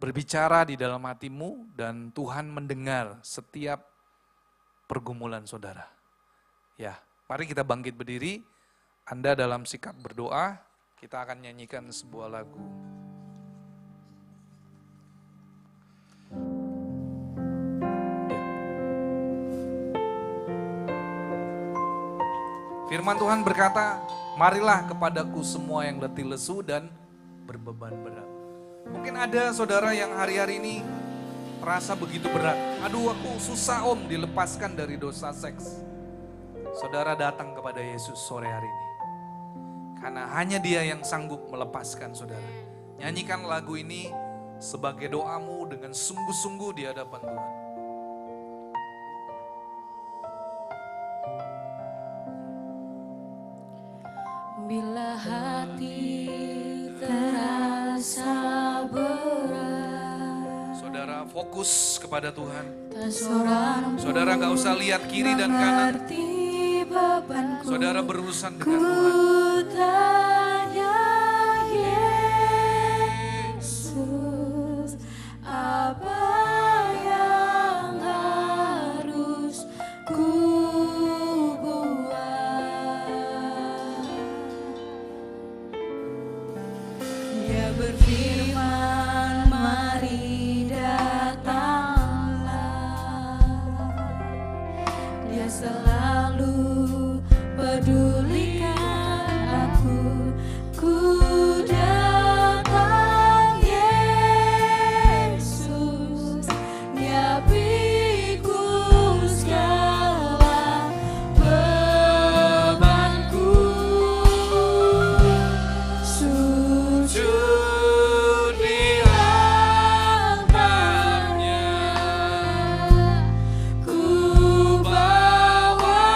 berbicara di dalam hatimu dan Tuhan mendengar setiap pergumulan saudara. Ya. Mari kita bangkit berdiri, Anda dalam sikap berdoa, kita akan nyanyikan sebuah lagu. Firman Tuhan berkata, marilah kepadaku semua yang letih lesu dan berbeban berat. Mungkin ada saudara yang hari-hari ini terasa begitu berat. Aduh, aku susah om dilepaskan dari dosa seks. Saudara datang kepada Yesus sore hari ini. Karena hanya Dia yang sanggup melepaskan saudara. Nyanyikan lagu ini sebagai doamu dengan sungguh-sungguh di hadapan Tuhan. Bila hati terasa berat, Saudara fokus kepada Tuhan. tak seorang Saudara gak usah lihat kiri dan kanan. mengerti bebanku. Saudara berurusan dengan Tuhan. Ku tanya Yesus, apa yang harus ku buat? Dia berfirman, mari datanglah. Dia selalu pedulikan aku. Ku datang Yesus, Dia pikul segala bebanku. Sujud di altarnya, ku bawa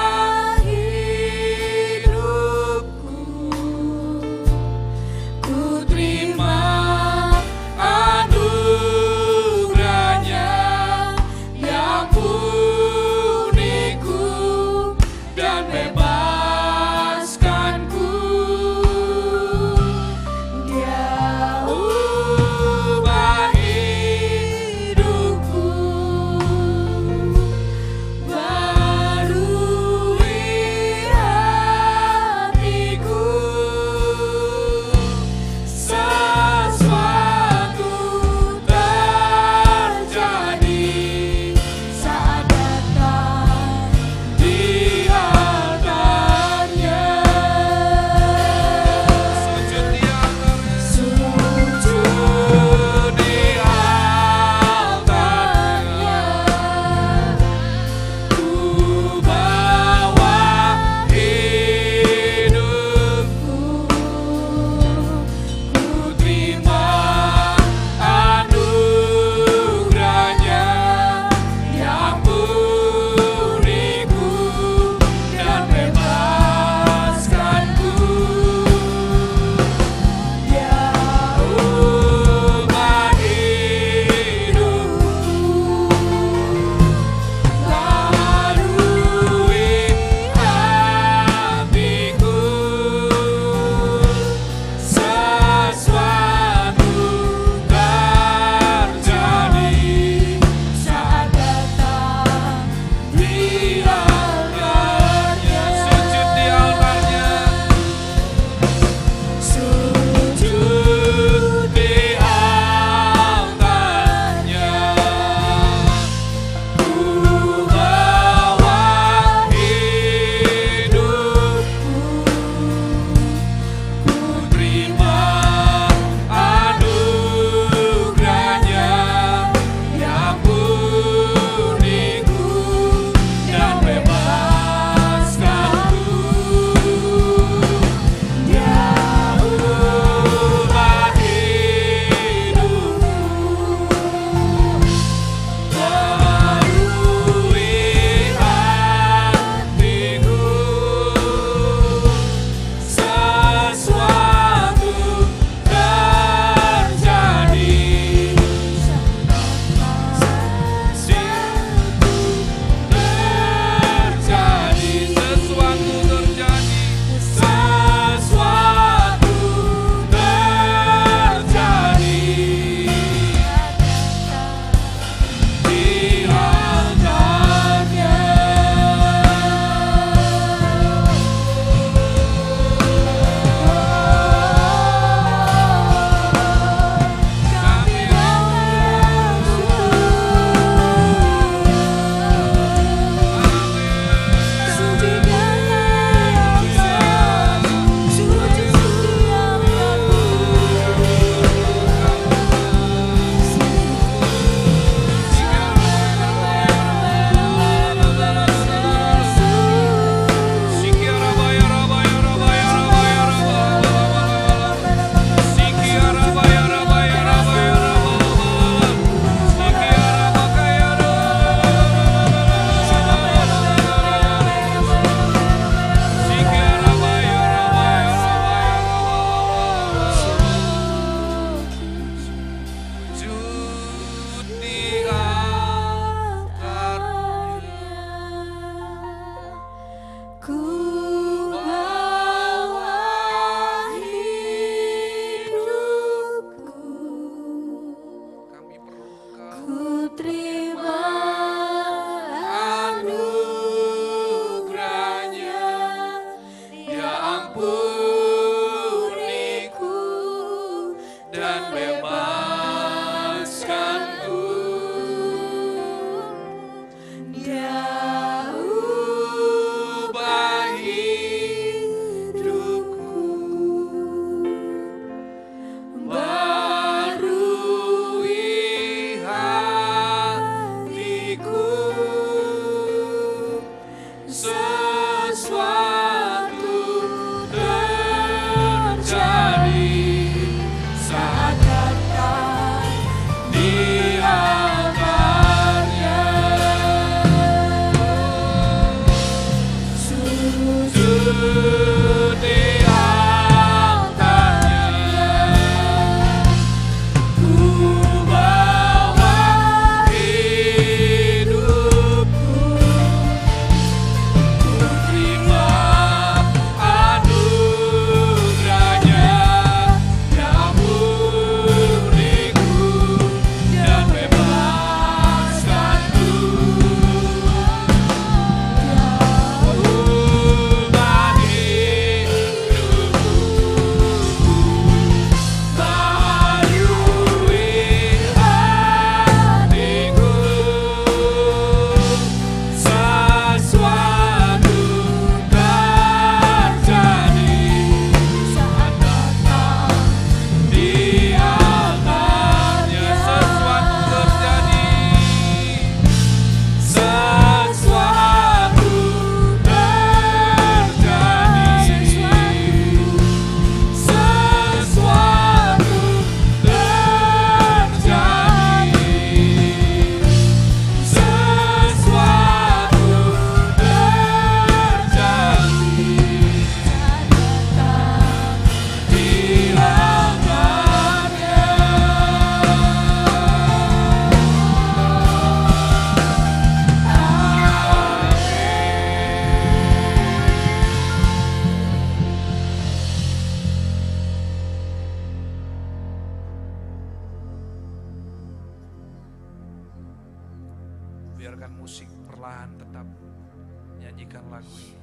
lagu ini.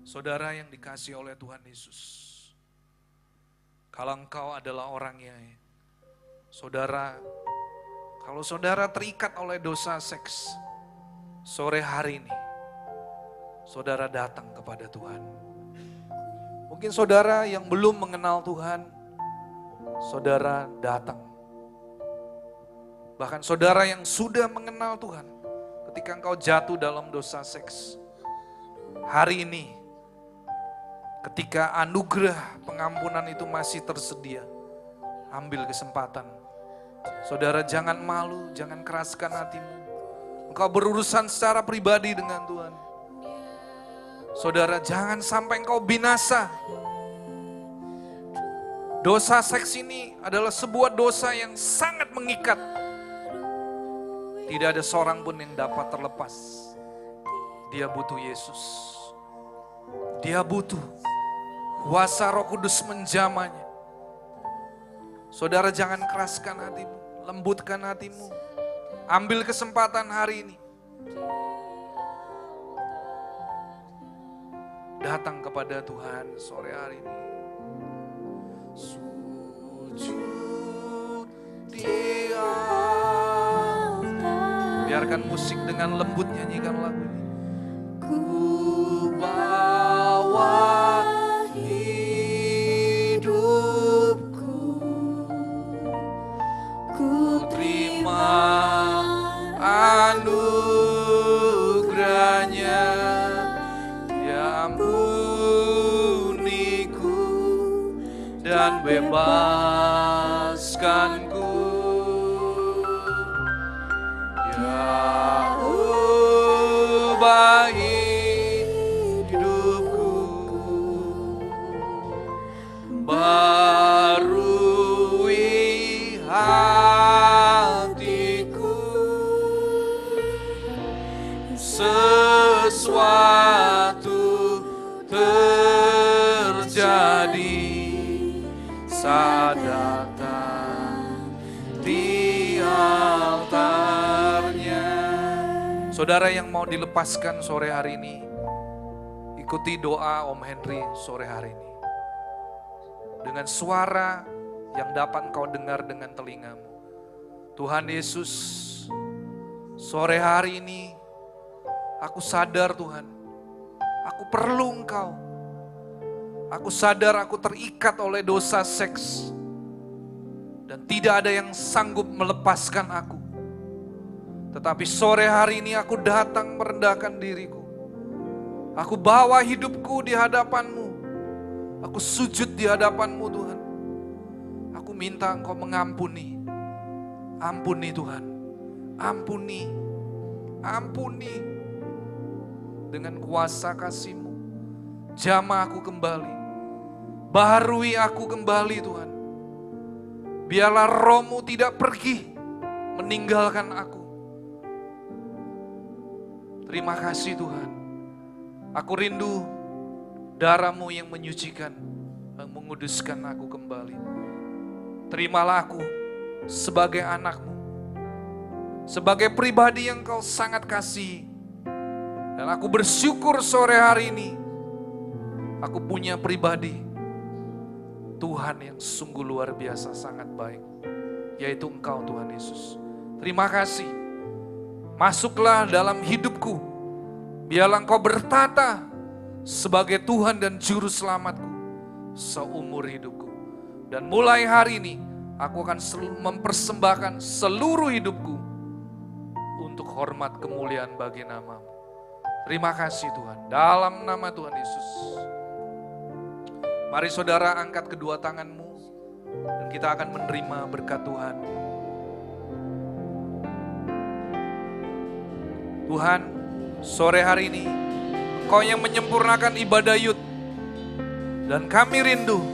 Saudara yang dikasihi oleh Tuhan Yesus, kalau engkau adalah orangnya, saudara, kalau saudara terikat oleh dosa seks, sore hari ini, saudara datang kepada Tuhan. Mungkin saudara yang belum mengenal Tuhan, saudara datang. Bahkan saudara yang sudah mengenal Tuhan, ketika engkau jatuh dalam dosa seks, hari ini, ketika anugerah pengampunan itu masih tersedia, ambil kesempatan. Saudara jangan malu, jangan keraskan hatimu. Engkau berurusan secara pribadi dengan Tuhan. Saudara jangan sampai engkau binasa. Dosa seks ini adalah sebuah dosa yang sangat mengikat. Tidak ada seorang pun yang dapat terlepas. Dia butuh Yesus. Dia butuh kuasa Roh Kudus menjamahnya. Saudara jangan keraskan hatimu, lembutkan hatimu. Ambil kesempatan hari ini. Datang kepada Tuhan sore hari ini. Sujud di altar. Biarkan musik dengan lembut nyanyikan lagu ini. Ku bawa anugerahnya, Dia ampuniku dan bebaskanku. Ya ubahi hidupku, barui hatiku, sesuatu terjadi saat datang di altarnya. Saudara yang mau dilepaskan sore hari ini, ikuti doa Om Henry sore hari ini. Dengan suara yang dapat engkau dengar dengan telingamu. Tuhan Yesus, sore hari ini aku sadar Tuhan, aku perlu Engkau. Aku sadar aku terikat oleh dosa seks. Dan tidak ada yang sanggup melepaskan aku. Tetapi sore hari ini aku datang merendahkan diriku. Aku bawa hidupku di hadapan-Mu. Aku sujud di hadapan-Mu Tuhan. Aku minta Engkau mengampuni. Ampuni Tuhan. Ampuni. Ampuni. Dengan kuasa kasih-Mu. Jamah aku kembali. Baharui aku kembali Tuhan. Biarlah Roh-Mu tidak pergi meninggalkan aku. Terima kasih Tuhan. Aku rindu darah-Mu yang menyucikan, yang menguduskan aku kembali. Terimalah aku sebagai anak-Mu. Sebagai pribadi yang Kau sangat kasihi. Dan aku bersyukur sore hari ini, aku punya pribadi, Tuhan yang sungguh luar biasa, sangat baik. Yaitu Engkau Tuhan Yesus. Terima kasih. Masuklah dalam hidupku. Biarlah Engkau bertata sebagai Tuhan dan Juru Selamatku seumur hidupku. Dan mulai hari ini, aku akan mempersembahkan seluruh hidupku untuk hormat kemuliaan bagi nama-Mu. Terima kasih Tuhan, dalam nama Tuhan Yesus. Mari saudara angkat kedua tanganmu, dan kita akan menerima berkat Tuhan. Tuhan, sore hari ini, Engkau yang menyempurnakan ibadah Yud. Dan kami rindu,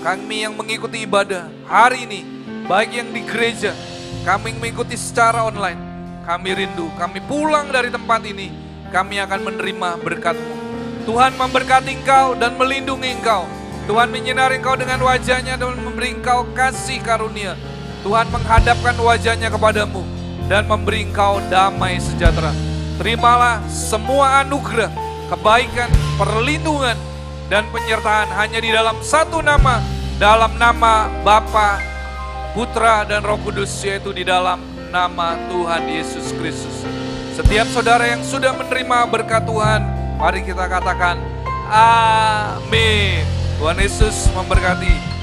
kami yang mengikuti ibadah hari ini, baik yang di gereja, kami mengikuti secara online. Kami rindu, kami pulang dari tempat ini, kami akan menerima berkat-Mu. Tuhan memberkati Engkau dan melindungi Engkau. Tuhan menyinari Engkau dengan wajah-Nya dan memberi Engkau kasih karunia. Tuhan menghadapkan wajah-Nya kepadamu dan memberi Engkau damai sejahtera. Terimalah semua anugerah, kebaikan, perlindungan, dan penyertaan hanya di dalam satu nama, dalam nama Bapa, Putra, dan Roh Kudus, yaitu di dalam nama Tuhan Yesus Kristus. Setiap saudara yang sudah menerima berkat Tuhan, mari kita katakan amin. Tuhan Yesus memberkati.